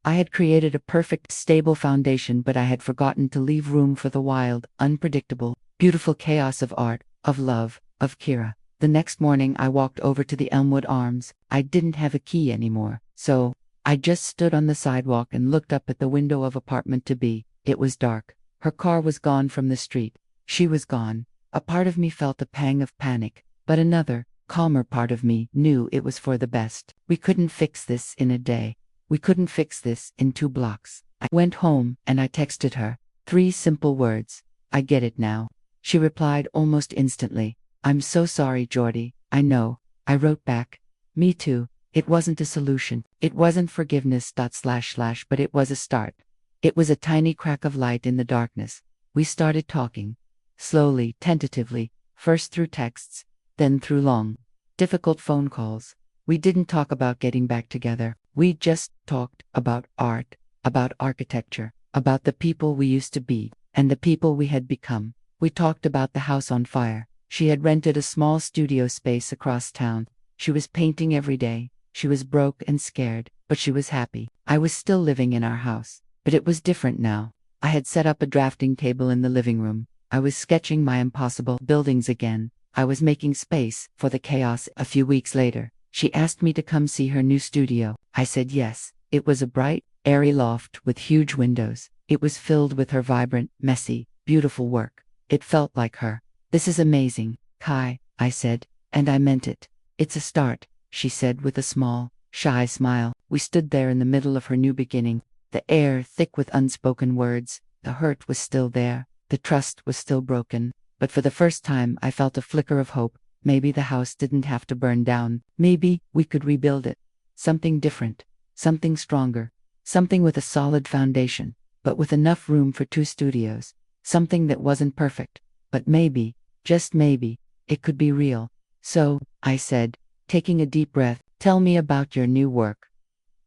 I had created a perfect, stable foundation, but I had forgotten to leave room for the wild, unpredictable, beautiful chaos of art, of love, of Kira. The next morning I walked over to the Elmwood Arms. I didn't have a key anymore, so I just stood on the sidewalk and looked up at the window of apartment to be. It was dark. Her car was gone from the street. She was gone. A part of me felt a pang of panic, but another, calmer part of me knew it was for the best. We couldn't fix this in a day. We couldn't fix this in 2 blocks. I went home and I texted her. 3 simple words. "I get it now." She replied almost instantly. "I'm so sorry, Geordie." "I know." I wrote back. "Me too." It wasn't a solution. It wasn't forgiveness. But it was a start. It was a tiny crack of light in the darkness. We started talking. Slowly, tentatively, first through texts, then through long, difficult phone calls. We didn't talk about getting back together. We just talked about art, about architecture, about the people we used to be, and the people we had become. We talked about the house on fire. She had rented a small studio space across town. She was painting every day. She was broke and scared, but she was happy. I was still living in our house, but it was different now. I had set up a drafting table in the living room. I was sketching my impossible buildings again. I was making space for the chaos. A few weeks later, she asked me to come see her new studio. I said yes. It was a bright, airy loft with huge windows. It was filled with her vibrant, messy, beautiful work. It felt like her. "This is amazing, Kai," I said, and I meant it. "It's a start," she said with a small, shy smile. We stood there in the middle of her new beginning, the air thick with unspoken words. The hurt was still there, the trust was still broken, but for the first time I felt a flicker of hope. Maybe the house didn't have to burn down. Maybe we could rebuild it. Something different, something stronger, something with a solid foundation, but with enough room for 2 studios. Something that wasn't perfect, but maybe, just maybe, it could be real. So, I said, taking a deep breath, tell me about your new work.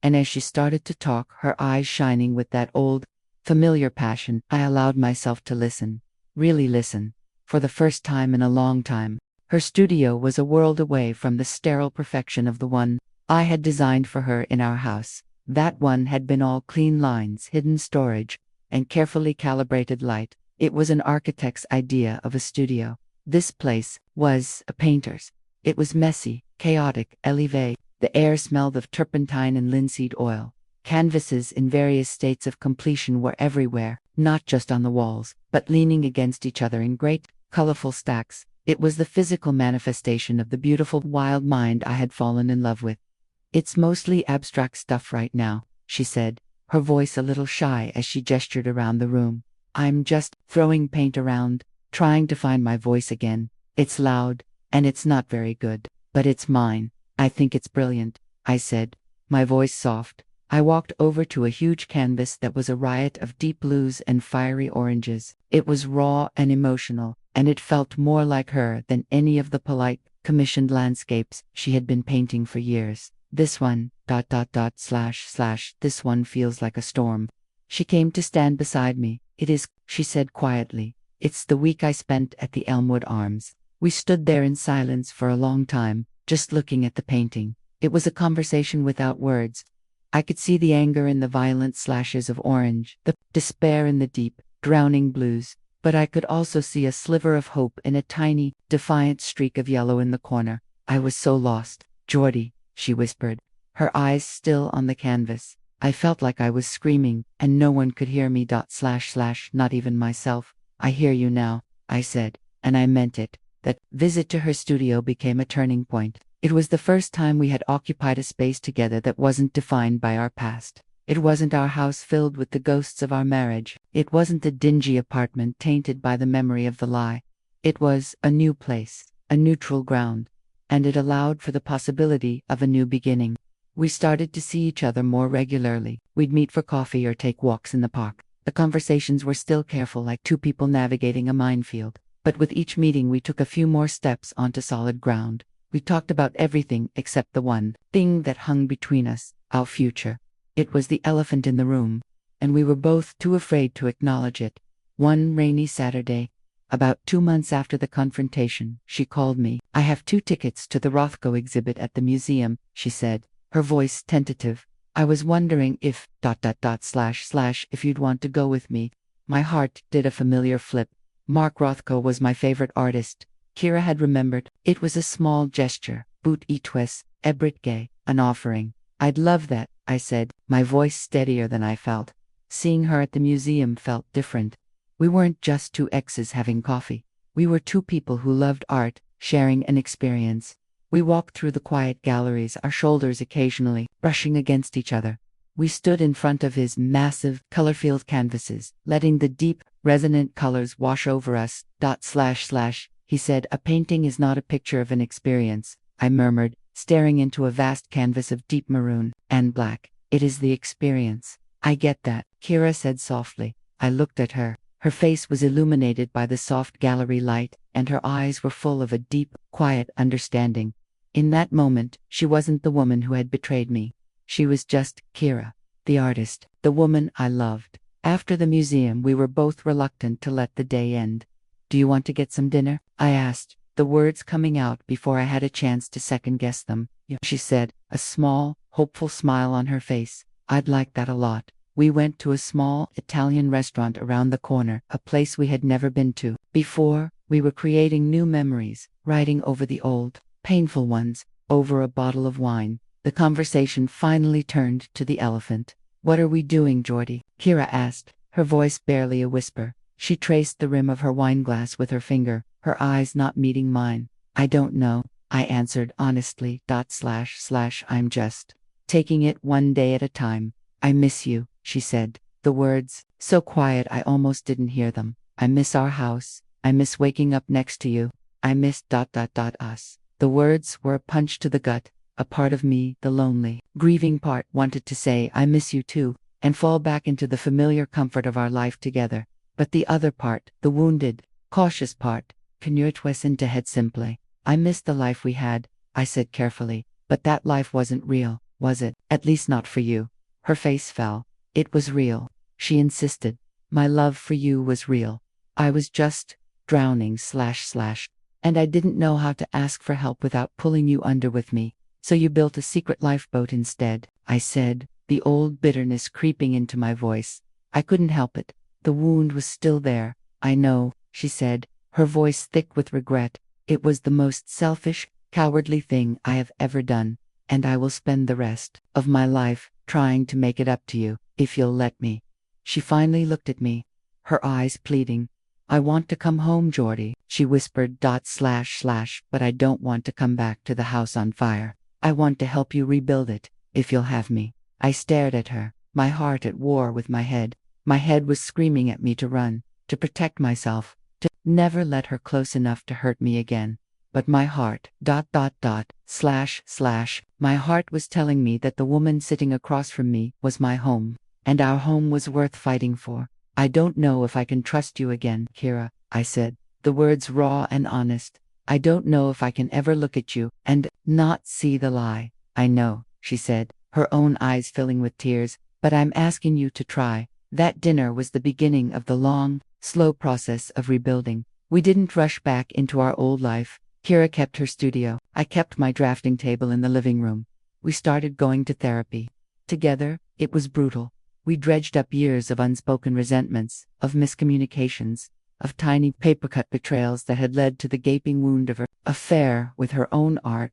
And as she started to talk, her eyes shining with that old, familiar passion, I allowed myself to listen. Really listen. For the first time in a long time. Her studio was a world away from the sterile perfection of the one I had designed for her in our house. That one had been all clean lines, hidden storage, and carefully calibrated light. It was an architect's idea of a studio. This place was a painter's. It was messy, chaotic, élevé. The air smelled of turpentine and linseed oil. Canvases in various states of completion were everywhere, not just on the walls, but leaning against each other in great, colorful stacks. It was the physical manifestation of the beautiful, wild mind I had fallen in love with. It's mostly abstract stuff right now, she said, her voice a little shy as she gestured around the room. I'm just throwing paint around, trying to find my voice again. It's loud, and it's not very good, but it's mine. I think it's brilliant, I said, my voice soft. I walked over to a huge canvas that was a riot of deep blues and fiery oranges. It was raw and emotional, and it felt more like her than any of the polite, commissioned landscapes she had been painting for years. This one, this one feels like a storm. She came to stand beside me. It is, she said quietly. It's the week I spent at the Elmwood Arms. We stood there in silence for a long time, just looking at the painting. It was a conversation without words. I could see the anger in the violent slashes of orange, the despair in the deep, drowning blues, but I could also see a sliver of hope in a tiny, defiant streak of yellow in the corner. I was so lost. Geordie, she whispered, her eyes still on the canvas. I felt like I was screaming, and no one could hear me. Not even myself. I hear you now, I said, and I meant it. That visit to her studio became a turning point. It was the first time we had occupied a space together that wasn't defined by our past. It wasn't our house filled with the ghosts of our marriage. It wasn't a dingy apartment tainted by the memory of the lie. It was a new place, a neutral ground, and it allowed for the possibility of a new beginning. We started to see each other more regularly. We'd meet for coffee or take walks in the park. The conversations were still careful, like 2 people navigating a minefield. But with each meeting we took a few more steps onto solid ground. We talked about everything except the one thing that hung between us, our future. It was the elephant in the room, and we were both too afraid to acknowledge it. One rainy Saturday, about 2 months after the confrontation, she called me. I have 2 tickets to the Rothko exhibit at the museum, she said, her voice tentative. I was wondering if ... if you'd want to go with me. My heart did a familiar flip. Mark Rothko was my favorite artist. Kira had remembered. It was a small gesture, bout itwes, ebritge, an offering. I'd love that, I said, my voice steadier than I felt. Seeing her at the museum felt different. We weren't just 2 exes having coffee. We were 2 people who loved art, sharing an experience. We walked through the quiet galleries, our shoulders occasionally brushing against each other. We stood in front of his massive, color-filled canvases, letting the deep, resonant colors wash over us. He said, a painting is not a picture of an experience, I murmured, staring into a vast canvas of deep maroon and black. It is the experience. I get that, Kira said softly. I looked at her. Her face was illuminated by the soft gallery light, and her eyes were full of a deep, quiet understanding. In that moment, she wasn't the woman who had betrayed me. She was just Kira, the artist, the woman I loved. After the museum, we were both reluctant to let the day end. Do you want to get some dinner? I asked, the words coming out before I had a chance to second-guess them. Yeah, she said, a small, hopeful smile on her face. I'd like that a lot. We went to a small Italian restaurant around the corner, a place we had never been to before. We were creating new memories, writing over the old, painful ones, over a bottle of wine. The conversation finally turned to the elephant. What are we doing, Geordie? Kira asked, her voice barely a whisper. She traced the rim of her wineglass with her finger, her eyes not meeting mine. I don't know, I answered honestly. I'm just taking it one day at a time. I miss you, she said. The words, so quiet I almost didn't hear them. I miss our house. I miss waking up next to you. I miss us. The words were a punch to the gut. A part of me, the lonely, grieving part, wanted to say, I miss you too, and fall back into the familiar comfort of our life together. But the other part, the wounded, cautious part, went ahead simply. I miss the life we had, I said carefully, but that life wasn't real, was it? At least not for you. Her face fell. It was real, she insisted. My love for you was real. I was just drowning and I didn't know how to ask for help without pulling you under with me. So you built a secret lifeboat instead, I said, the old bitterness creeping into my voice. I couldn't help it. The wound was still there. I know, she said, her voice thick with regret. It was the most selfish, cowardly thing I have ever done, and I will spend the rest of my life trying to make it up to you, if you'll let me. She finally looked at me, her eyes pleading. I want to come home, Geordie, she whispered, but I don't want to come back to the house on fire. I want to help you rebuild it, if you'll have me. I stared at her, my heart at war with my head. My head was screaming at me to run, to protect myself, to never let her close enough to hurt me again. But my heart, my heart was telling me that the woman sitting across from me was my home, and our home was worth fighting for. I don't know if I can trust you again, Kira, I said, the words raw and honest. I don't know if I can ever look at you and not see the lie. I know, she said, her own eyes filling with tears, but I'm asking you to try. That dinner was the beginning of the long, slow process of rebuilding. We didn't rush back into our old life. Kira kept her studio. I kept my drafting table in the living room. We started going to therapy. Together, it was brutal. We dredged up years of unspoken resentments, of miscommunications, of tiny paper-cut betrayals that had led to the gaping wound of her affair with her own art.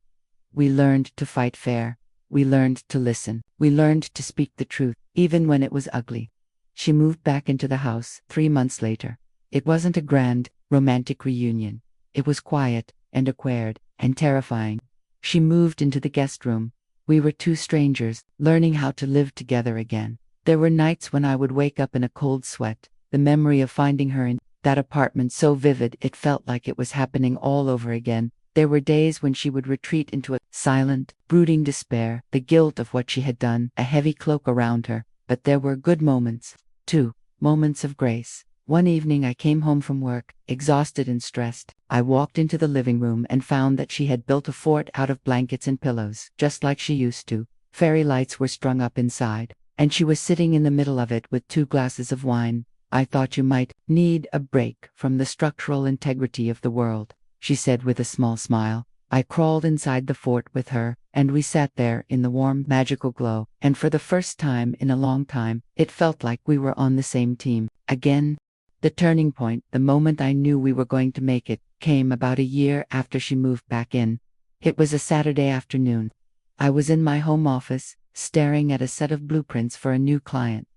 We learned to fight fair. We learned to listen. We learned to speak the truth, even when it was ugly. She moved back into the house 3 months later. It wasn't a grand, romantic reunion. It was quiet and awkward and terrifying. She moved into the guest room. We were two strangers, learning how to live together again. There were nights when I would wake up in a cold sweat, the memory of finding her in that apartment so vivid it felt like it was happening all over again. There were days when she would retreat into a silent, brooding despair, the guilt of what she had done, a heavy cloak around her. But there were good moments, too, moments of grace. One evening I came home from work, exhausted and stressed. I walked into the living room and found that she had built a fort out of blankets and pillows, just like she used to. Fairy lights were strung up inside, and she was sitting in the middle of it with 2 glasses of wine. I thought you might need a break from the structural integrity of the world, she said with a small smile. I crawled inside the fort with her, and we sat there in the warm, magical glow, and for the first time in a long time, it felt like we were on the same team. Again, the turning point, the moment I knew we were going to make it, came about a year after she moved back in. It was a Saturday afternoon. I was in my home office, staring at a set of blueprints for a new client.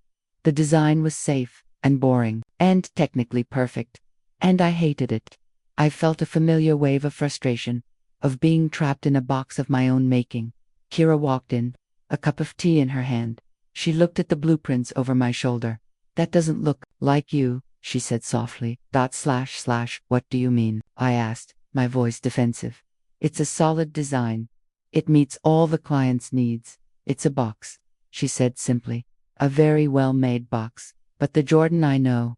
The design was safe and boring, and technically perfect, and I hated it. I felt a familiar wave of frustration, of being trapped in a box of my own making. Kira walked in, a cup of tea in her hand. She looked at the blueprints over my shoulder. That doesn't look like you, she said softly. What do you mean? I asked, my voice defensive. It's a solid design. It meets all the client's needs. It's a box, she said simply. A very well-made box. But the Jordan I know,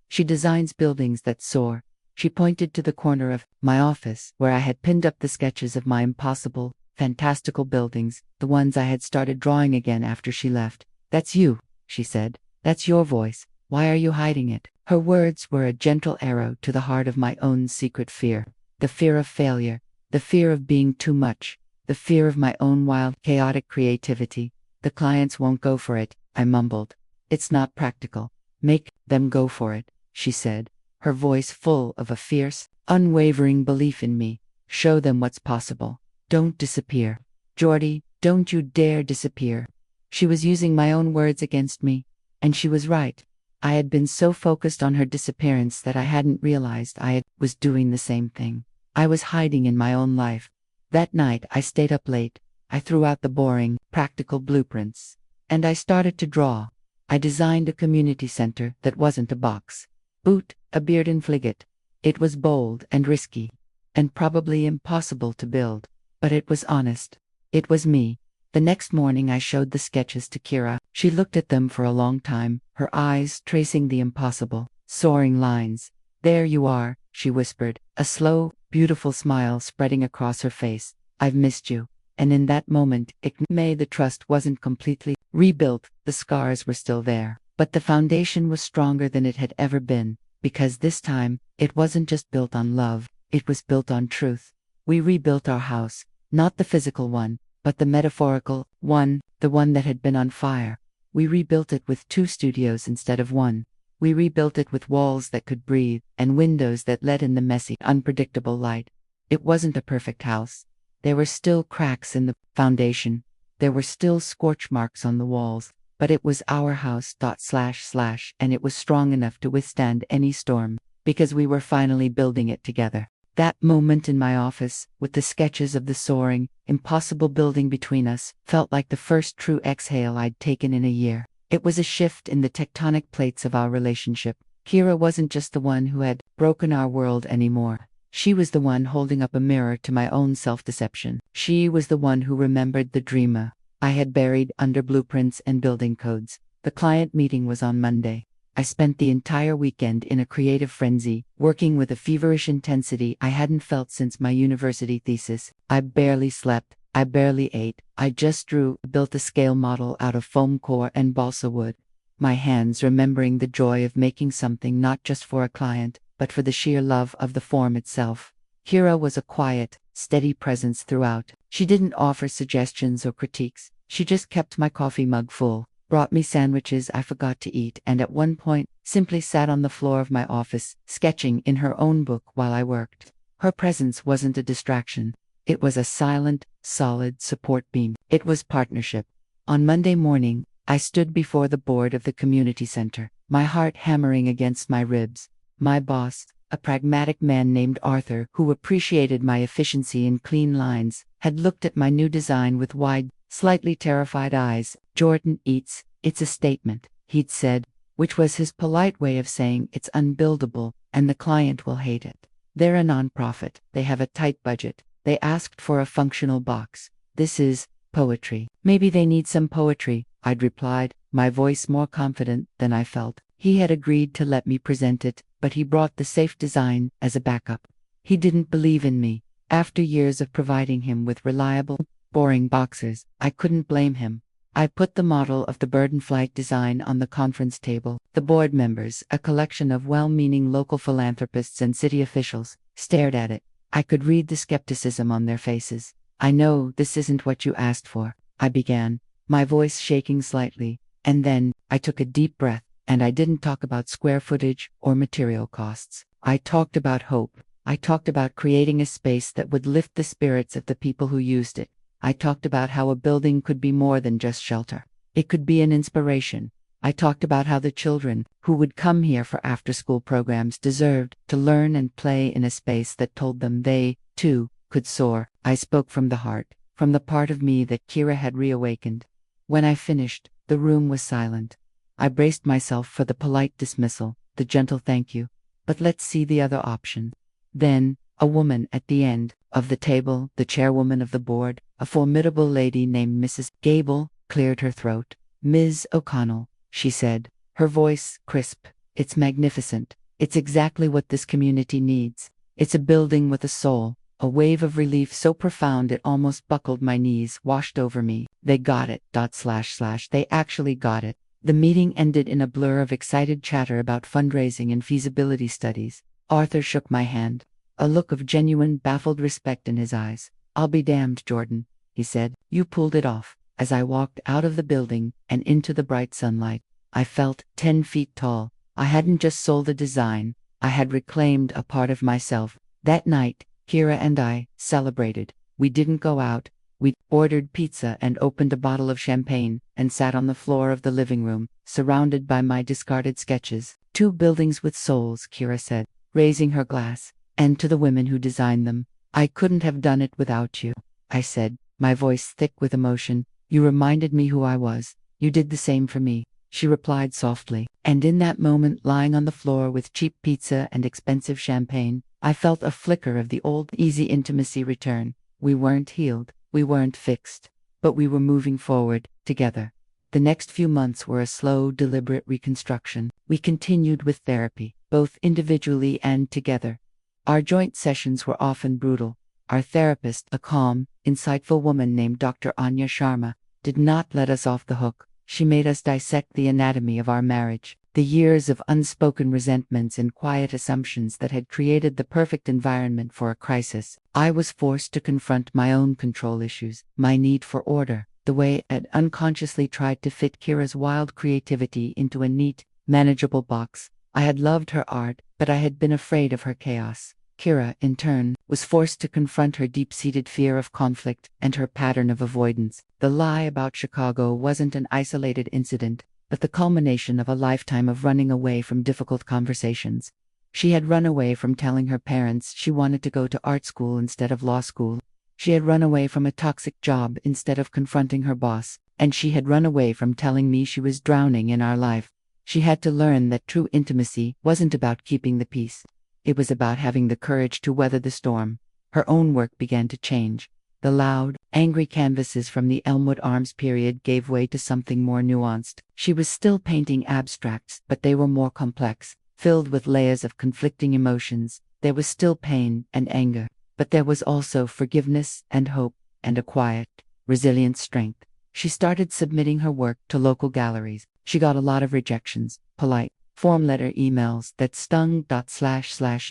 She designs buildings that soar. She pointed to the corner of my office, where I had pinned up the sketches of my impossible, fantastical buildings, the ones I had started drawing again after she left. That's you, she said. That's your voice. Why are you hiding it? Her words were a gentle arrow to the heart of my own secret fear. The fear of failure, the fear of being too much, the fear of my own wild, chaotic creativity. The clients won't go for it, I mumbled. It's not practical. Make them go for it, she said, her voice full of a fierce, unwavering belief in me. Show them what's possible. Don't disappear. Geordie, don't you dare disappear. She was using my own words against me, and she was right. I had been so focused on her disappearance that I hadn't realized I was doing the same thing. I was hiding in my own life. That night I stayed up late, I threw out the boring, practical blueprints. And I started to draw. I designed a community center that wasn't a box. Boot, a beard and fligot. It was bold and risky. And probably impossible to build. But it was honest. It was me. The next morning I showed the sketches to Kira. She looked at them for a long time, her eyes tracing the impossible, soaring lines. "There you are," she whispered, a slow, beautiful smile spreading across her face. "I've missed you." And in that moment, the trust wasn't completely rebuilt, the scars were still there. But the foundation was stronger than it had ever been, because this time, it wasn't just built on love, it was built on truth. We rebuilt our house, not the physical one, but the metaphorical one, the one that had been on fire. We rebuilt it with 2 studios instead of 1. We rebuilt it with walls that could breathe, and windows that let in the messy, unpredictable light. It wasn't a perfect house. There were still cracks in the foundation. There were still scorch marks on the walls, but it was our house, and it was strong enough to withstand any storm, because we were finally building it together. That moment in my office, with the sketches of the soaring, impossible building between us, felt like the first true exhale I'd taken in a year. It was a shift in the tectonic plates of our relationship. Kira wasn't just the one who had broken our world anymore. She was the one holding up a mirror to my own self-deception. She was the one who remembered the dreamer I had buried under blueprints and building codes. The client meeting was on Monday. I spent the entire weekend in a creative frenzy, working with a feverish intensity I hadn't felt since my university thesis. I barely slept, I barely ate, I just built a scale model out of foam core and balsa wood. My hands remembering the joy of making something not just for a client, but for the sheer love of the form itself. Kira was a quiet, steady presence throughout. She didn't offer suggestions or critiques. She just kept my coffee mug full, brought me sandwiches I forgot to eat, and at one point, simply sat on the floor of my office, sketching in her own book while I worked. Her presence wasn't a distraction. It was a silent, solid support beam. It was partnership. On Monday morning, I stood before the board of the community center, my heart hammering against my ribs. My boss, a pragmatic man named Arthur who appreciated my efficiency and clean lines, had looked at my new design with wide, slightly terrified eyes. "Jordan, it's a statement," he'd said, which was his polite way of saying it's unbuildable, and the client will hate it. They're a nonprofit, they have a tight budget, they asked for a functional box. This is poetry. "Maybe they need some poetry," I'd replied, my voice more confident than I felt. He had agreed to let me present it, but he brought the safe design as a backup. He didn't believe in me. After years of providing him with reliable, boring boxes, I couldn't blame him. I put the model of the bird and flight design on the conference table. The board members, a collection of well-meaning local philanthropists and city officials, stared at it. I could read the skepticism on their faces. "I know this isn't what you asked for," I began, my voice shaking slightly, and then I took a deep breath. And I didn't talk about square footage or material costs. I talked about hope. I talked about creating a space that would lift the spirits of the people who used it. I talked about how a building could be more than just shelter. It could be an inspiration. I talked about how the children who would come here for after-school programs deserved to learn and play in a space that told them they, too, could soar. I spoke from the heart, from the part of me that Kira had reawakened. When I finished, the room was silent. I braced myself for the polite dismissal, the gentle thank you. But let's see the other option. Then, a woman at the end of the table, the chairwoman of the board, a formidable lady named Mrs. Gable, cleared her throat. "Ms. O'Connell," she said, her voice crisp. "It's magnificent. It's exactly what this community needs. It's a building with a soul." A wave of relief so profound it almost buckled my knees washed over me. They got it. They actually got it. The meeting ended in a blur of excited chatter about fundraising and feasibility studies. Arthur shook my hand, a look of genuine, baffled respect in his eyes. "I'll be damned, Jordan," he said. "You pulled it off." As I walked out of the building and into the bright sunlight, I felt 10 feet tall. I hadn't just sold a design, I had reclaimed a part of myself. That night, Kira and I celebrated. We didn't go out. We ordered pizza and opened a bottle of champagne and sat on the floor of the living room, surrounded by my discarded sketches. "Two buildings with souls," Kira said, raising her glass. "And to the women who designed them, I couldn't have done it without you," I said, my voice thick with emotion. You reminded me who I was. You did the same for me, she replied softly. And in that moment, lying on the floor with cheap pizza and expensive champagne, I felt a flicker of the old, easy intimacy return. We weren't healed, we weren't fixed, but we were moving forward, together. The next few months were a slow, deliberate reconstruction. We continued with therapy, both individually and together. Our joint sessions were often brutal. Our therapist, a calm, insightful woman named Dr. Anya Sharma, did not let us off the hook. She made us dissect the anatomy of our marriage, the years of unspoken resentments and quiet assumptions that had created the perfect environment for a crisis. I was forced to confront my own control issues, my need for order, the way I'd unconsciously tried to fit Kira's wild creativity into a neat, manageable box. I had loved her art, but I had been afraid of her chaos. Kira, in turn, was forced to confront her deep-seated fear of conflict and her pattern of avoidance. The lie about Chicago wasn't an isolated incident, but the culmination of a lifetime of running away from difficult conversations. She had run away from telling her parents she wanted to go to art school instead of law school. She had run away from a toxic job instead of confronting her boss, and she had run away from telling me she was drowning in our life. She had to learn that true intimacy wasn't about keeping the peace. It was about having the courage to weather the storm. Her own work began to change. The loud, angry canvases from the Elmwood Arms period gave way to something more nuanced. She was still painting abstracts, but they were more complex, filled with layers of conflicting emotions. There was still pain and anger, but there was also forgiveness and hope, and a quiet, resilient strength. She started submitting her work to local galleries. She got a lot of rejections, polite, form letter emails that stung.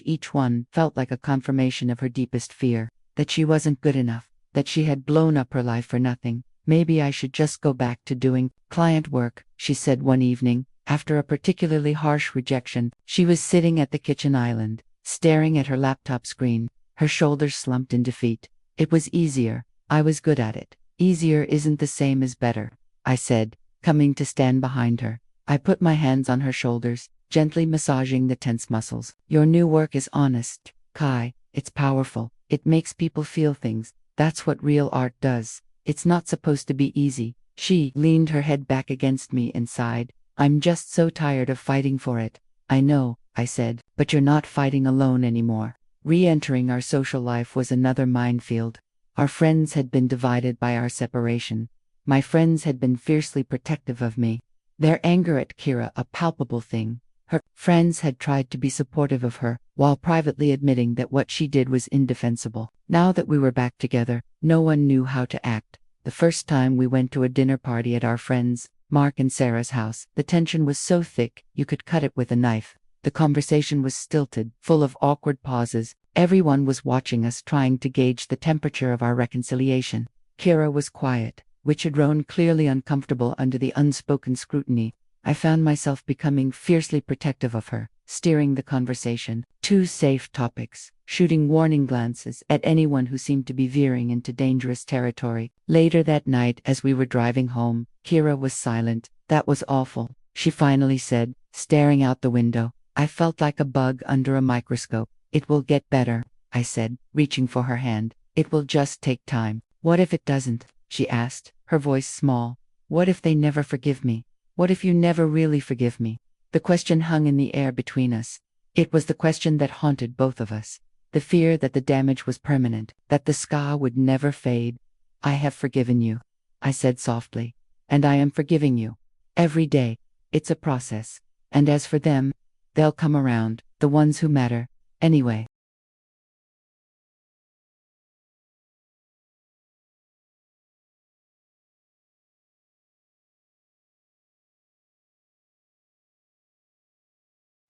Each one felt like a confirmation of her deepest fear, that she wasn't good enough, that she had blown up her life for nothing. Maybe I should just go back to doing client work, she said one evening. After a particularly harsh rejection, she was sitting at the kitchen island, staring at her laptop screen, her shoulders slumped in defeat. It was easier. I was good at it. Easier isn't the same as better, I said, coming to stand behind her. I put my hands on her shoulders, gently massaging the tense muscles. Your new work is honest, Kai. It's powerful. It makes people feel things. That's what real art does. It's not supposed to be easy. She leaned her head back against me and sighed. I'm just so tired of fighting for it. I know, I said, but you're not fighting alone anymore. Re-entering our social life was another minefield. Our friends had been divided by our separation. My friends had been fiercely protective of me. Their anger at Kira, a palpable thing. Her friends had tried to be supportive of her, while privately admitting that what she did was indefensible. Now that we were back together, no one knew how to act. The first time we went to a dinner party at our friends, Mark and Sarah's house, the tension was so thick, you could cut it with a knife. The conversation was stilted, full of awkward pauses. Everyone was watching us, trying to gauge the temperature of our reconciliation. Kira was quiet, which had grown clearly uncomfortable under the unspoken scrutiny. I found myself becoming fiercely protective of her, steering the conversation to safe topics, shooting warning glances at anyone who seemed to be veering into dangerous territory. Later that night, as we were driving home, Kira was silent. That was awful, she finally said, staring out the window. I felt like a bug under a microscope. It will get better, I said, reaching for her hand. It will just take time. What if it doesn't? She asked, her voice small. What if they never forgive me? What if you never really forgive me? The question hung in the air between us. It was the question that haunted both of us. The fear that the damage was permanent, that the scar would never fade. I have forgiven you, I said softly. And I am forgiving you. Every day. It's a process. And as for them, they'll come around, the ones who matter, anyway.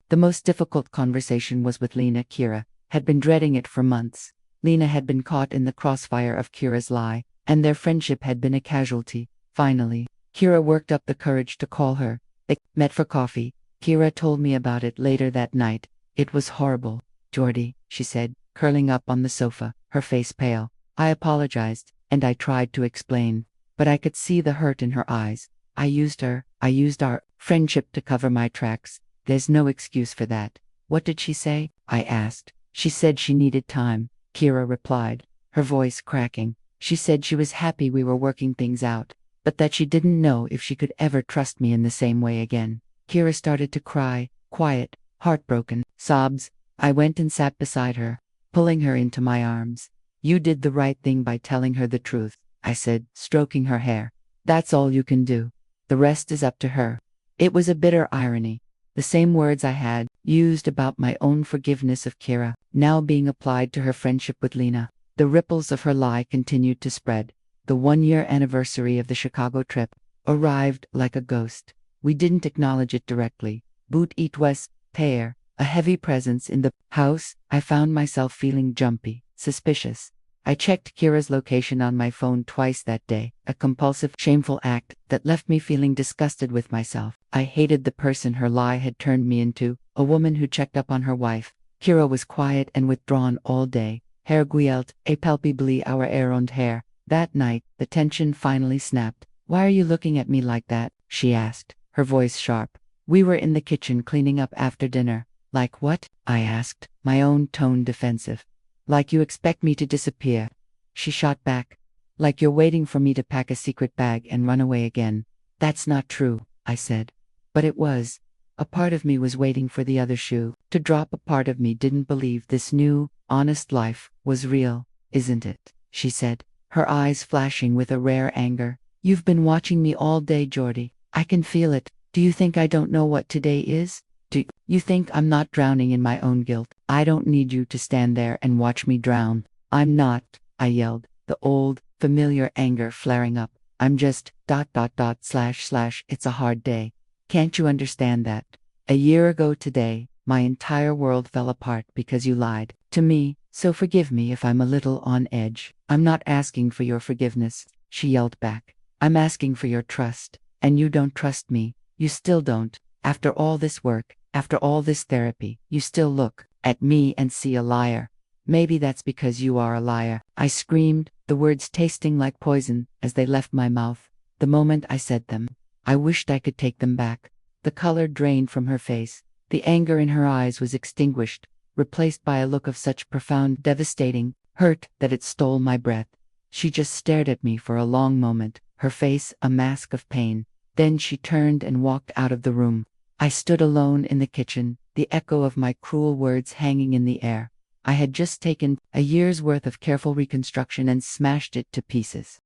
The most difficult conversation was with Lena. Kira had been dreading it for months. Lena had been caught in the crossfire of Kira's lie, and their friendship had been a casualty. Finally, Kira worked up the courage to call her. They met for coffee. Kira told me about it later that night. It was horrible. Jordy, she said, curling up on the sofa, her face pale. I apologized, and I tried to explain, but I could see the hurt in her eyes. I used our friendship to cover my tracks. There's no excuse for that. What did she say? I asked. She said she needed time, Kira replied, her voice cracking. She said she was happy we were working things out, but that she didn't know if she could ever trust me in the same way again. Kira started to cry, quiet, heartbroken, sobs. I went and sat beside her, pulling her into my arms. You did the right thing by telling her the truth, I said, stroking her hair. That's all you can do. The rest is up to her. It was a bitter irony. The same words I had used about my own forgiveness of Kira, now being applied to her friendship with Lena. The ripples of her lie continued to spread. The 1-year anniversary of the Chicago trip arrived like a ghost. We didn't acknowledge it directly. But it was there, a heavy presence in the house. I found myself feeling jumpy, suspicious. I checked Kira's location on my phone twice that day, a compulsive, shameful act that left me feeling disgusted with myself. I hated the person her lie had turned me into, a woman who checked up on her wife. Kira was quiet and withdrawn all day. Hair guilt, et palpably our errand hair. That night, the tension finally snapped. Why are you looking at me like that? She asked, her voice sharp. We were in the kitchen cleaning up after dinner. Like what? I asked, my own tone defensive. Like you expect me to disappear. She shot back. Like you're waiting for me to pack a secret bag and run away again. That's not true, I said. But it was. A part of me was waiting for the other shoe to drop. A part of me didn't believe this new, honest life was real, isn't it? She said, her eyes flashing with a rare anger. You've been watching me all day, Jordy. I can feel it. Do you think I don't know what today is? Do you think I'm not drowning in my own guilt? I don't need you to stand there and watch me drown. I'm not, I yelled, the old, familiar anger flaring up. I'm just, .. It's a hard day. Can't you understand that? A year ago today, my entire world fell apart because you lied to me, so forgive me if I'm a little on edge. I'm not asking for your forgiveness, she yelled back. I'm asking for your trust, and you don't trust me. You still don't. After all this work, after all this therapy, you still look at me and see a liar. Maybe that's because you are a liar. I screamed, the words tasting like poison as they left my mouth. The moment I said them, I wished I could take them back. The color drained from her face. The anger in her eyes was extinguished, replaced by a look of such profound, devastating hurt that it stole my breath. She just stared at me for a long moment, her face a mask of pain. Then she turned and walked out of the room. I stood alone in the kitchen, the echo of my cruel words hanging in the air. I had just taken a year's worth of careful reconstruction and smashed it to pieces.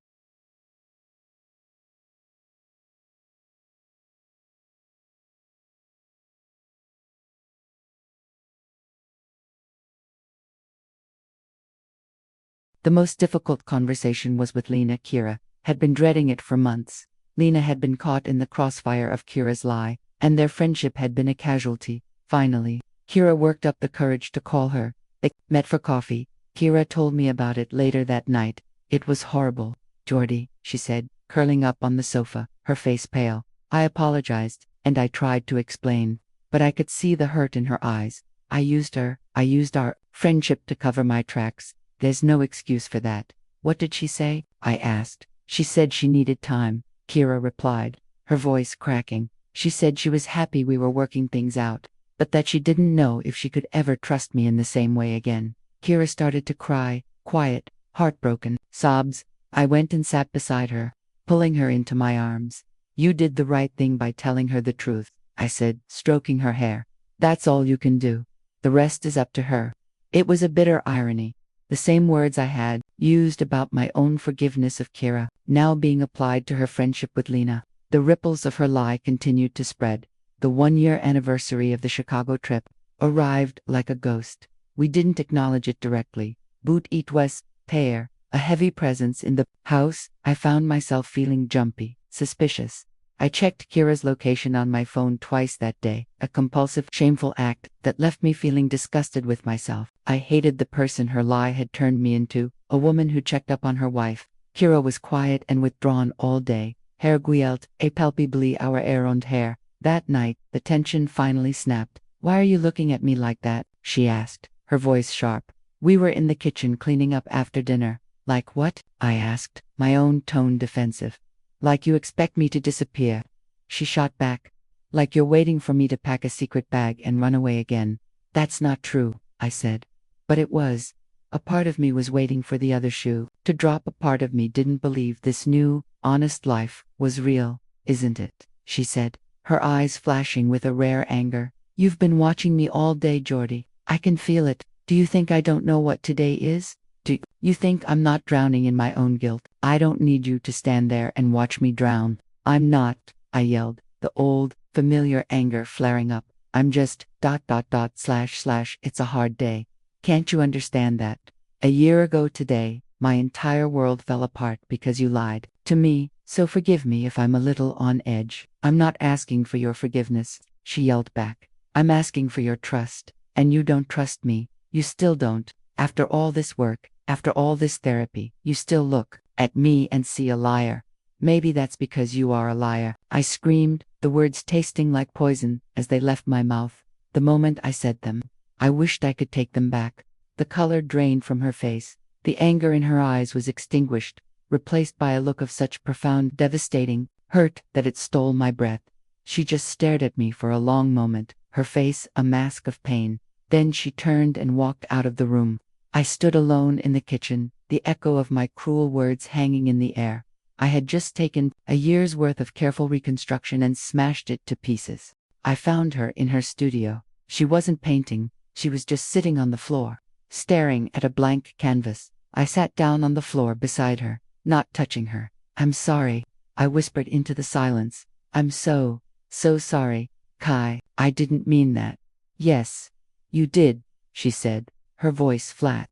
The most difficult conversation was with Lena. Kira had been dreading it for months. Lena had been caught in the crossfire of Kira's lie, and their friendship had been a casualty. Finally, Kira worked up the courage to call her. They met for coffee. Kira told me about it later that night. It was horrible. Jordy, she said, curling up on the sofa, her face pale. I apologized, and I tried to explain, but I could see the hurt in her eyes. I used our friendship to cover my tracks. There's no excuse for that. What did she say? I asked. She said she needed time, Kira replied, her voice cracking. She said she was happy we were working things out, but that she didn't know if she could ever trust me in the same way again. Kira started to cry, quiet, heartbroken, sobs. I went and sat beside her, pulling her into my arms. You did the right thing by telling her the truth, I said, stroking her hair. That's all you can do. The rest is up to her. It was a bitter irony. The same words I had used about my own forgiveness of Kira, now being applied to her friendship with Lena. The ripples of her lie continued to spread. The 1-year anniversary of the Chicago trip arrived like a ghost. We didn't acknowledge it directly. But it was there, a heavy presence in the house. I found myself feeling jumpy, suspicious. I checked Kira's location on my phone twice that day, a compulsive, shameful act that left me feeling disgusted with myself. I hated the person her lie had turned me into, a woman who checked up on her wife. Kira was quiet and withdrawn all day, hair guilt, et palpably our errand hair. That night, the tension finally snapped. Why are you looking at me like that? She asked, her voice sharp. We were in the kitchen cleaning up after dinner. Like what? I asked, my own tone defensive. Like you expect me to disappear. She shot back. Like you're waiting for me to pack a secret bag and run away again. That's not true, I said. But it was. A part of me was waiting for the other shoe To drop a part of me didn't believe this new, honest life was real, isn't it? She said, her eyes flashing with a rare anger. You've been watching me all day, Jordy. I can feel it. Do you think I don't know what today is? Do you think I'm not drowning in my own guilt? I don't need you to stand there and watch me drown. I'm not, I yelled, the old, familiar anger flaring up. I'm just, .. It's a hard day. Can't you understand that? A year ago today, my entire world fell apart because you lied to me, so forgive me if I'm a little on edge. I'm not asking for your forgiveness, she yelled back. I'm asking for your trust, and you don't trust me. You still don't. After all this work, after all this therapy, you still look at me and see a liar. Maybe that's because you are a liar. I screamed, the words tasting like poison as they left my mouth. The moment I said them, I wished I could take them back. The color drained from her face. The anger in her eyes was extinguished, replaced by a look of such profound, devastating hurt that it stole my breath. She just stared at me for a long moment, her face a mask of pain. Then she turned and walked out of the room. I stood alone in the kitchen, the echo of my cruel words hanging in the air. I had just taken a year's worth of careful reconstruction and smashed it to pieces. I found her in her studio. She wasn't painting, she was just sitting on the floor, staring at a blank canvas. I sat down on the floor beside her, not touching her. I'm sorry, I whispered into the silence. I'm so sorry, Kai. I didn't mean that. Yes, you did, she said, her voice flat,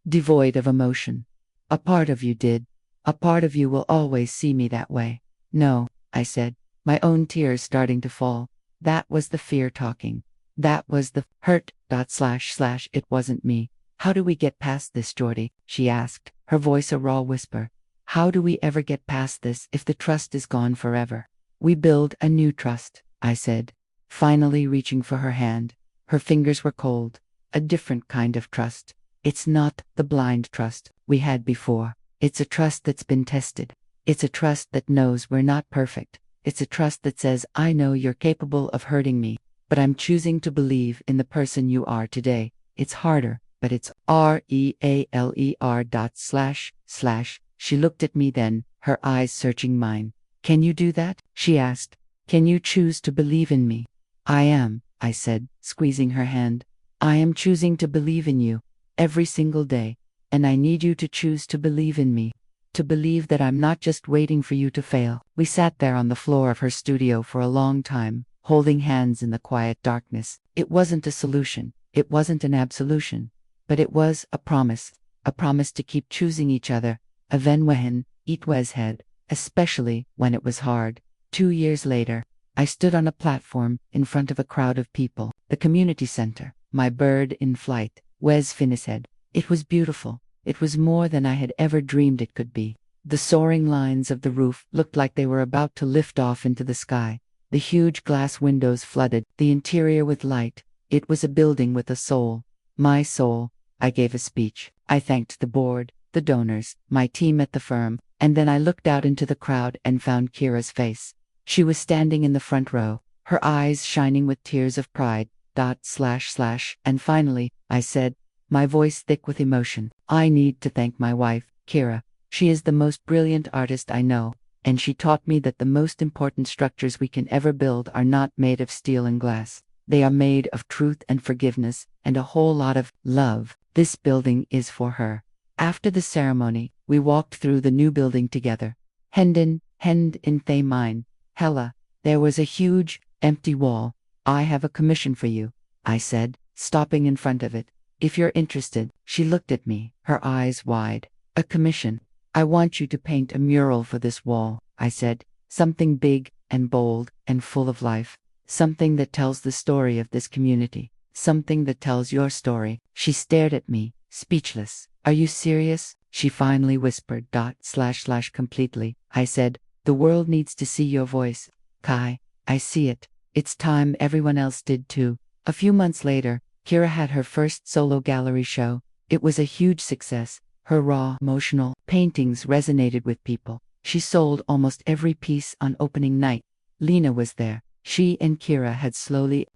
devoid of emotion. A part of you did. A part of you will always see me that way. No, I said, my own tears starting to fall. That was the fear talking. That was the hurt. .. It wasn't me. How do we get past this, Jordy? She asked, her voice a raw whisper. How do we ever get past this if the trust is gone forever? We build a new trust, I said, finally reaching for her hand. Her fingers were cold. A different kind of trust. It's not the blind trust we had before. It's a trust that's been tested. It's a trust that knows we're not perfect. It's a trust that says, I know you're capable of hurting me, but I'm choosing to believe in the person you are today. It's harder, but it's REALER .. She looked at me then, her eyes searching mine. Can you do that? She asked. Can you choose to believe in me? I am, I said, squeezing her hand. I am choosing to believe in you, every single day. And I need you to choose to believe in me. To believe that I'm not just waiting for you to fail. We sat there on the floor of her studio for a long time, holding hands in the quiet darkness. It wasn't a solution. It wasn't an absolution. But it was a promise to keep choosing each other, even when it was hard, especially when it was hard. 2 years later, I stood on a platform in front of a crowd of people, the community center, my bird in flight, Wes Finishead. It was beautiful. It was more than I had ever dreamed it could be. The soaring lines of the roof looked like they were about to lift off into the sky. The huge glass windows flooded the interior with light. It was a building with a soul. My soul. I gave a speech. I thanked the board, the donors, my team at the firm, and then I looked out into the crowd and found Kira's face. She was standing in the front row, her eyes shining with tears of pride. .. And finally, I said, my voice thick with emotion, I need to thank my wife, Kira. She is the most brilliant artist I know, and she taught me that the most important structures we can ever build are not made of steel and glass. They are made of truth and forgiveness, and a whole lot of love. This building is for her. After the ceremony, we walked through the new building together. Hand in they mine. Hella, there was a huge, empty wall. I have a commission for you, I said, stopping in front of it. If you're interested. She looked at me, her eyes wide. A commission. I want you to paint a mural for this wall, I said. Something big and bold and full of life. Something that tells the story of this community. Something that tells your story. She stared at me, speechless. Are you serious? She finally whispered. .. Completely. I said, the world needs to see your voice. Kai, I see it. It's time everyone else did too. A few months later, Kira had her first solo gallery show. It was a huge success. Her raw, emotional paintings resonated with people. She sold almost every piece on opening night. Lena was there. She and Kira had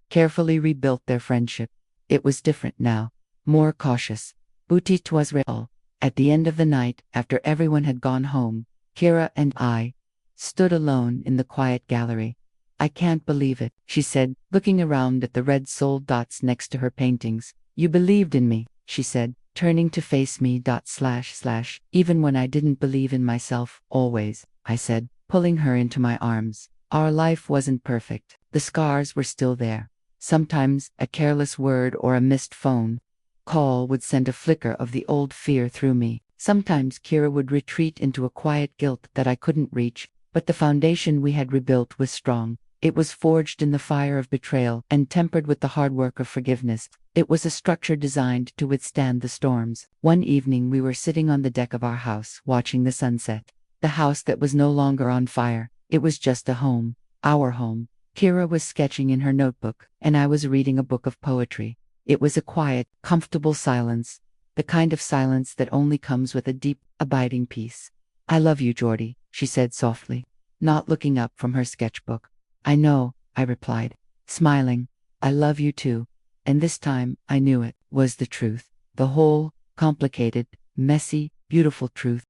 carefully rebuilt their friendship. It was different now, more cautious. But it was real. At the end of the night, after everyone had gone home, Kira and I stood alone in the quiet gallery. I can't believe it, she said, looking around at the red-soled dots next to her paintings. You believed in me, she said, turning to face me. Even when I didn't believe in myself, always, I said, pulling her into my arms. Our life wasn't perfect. The scars were still there. Sometimes a careless word or a missed phone call would send a flicker of the old fear through me. Sometimes Kira would retreat into a quiet guilt that I couldn't reach, but the foundation we had rebuilt was strong. It was forged in the fire of betrayal and tempered with the hard work of forgiveness. It was a structure designed to withstand the storms. One evening we were sitting on the deck of our house, watching the sunset. The house that was no longer on fire. It was just a home. Our home. Kira was sketching in her notebook, and I was reading a book of poetry. It was a quiet, comfortable silence. The kind of silence that only comes with a deep, abiding peace. I love you, Geordie, she said softly, not looking up from her sketchbook. I know, I replied, smiling. I love you too. And this time, I knew it was the truth. The whole, complicated, messy, beautiful truth.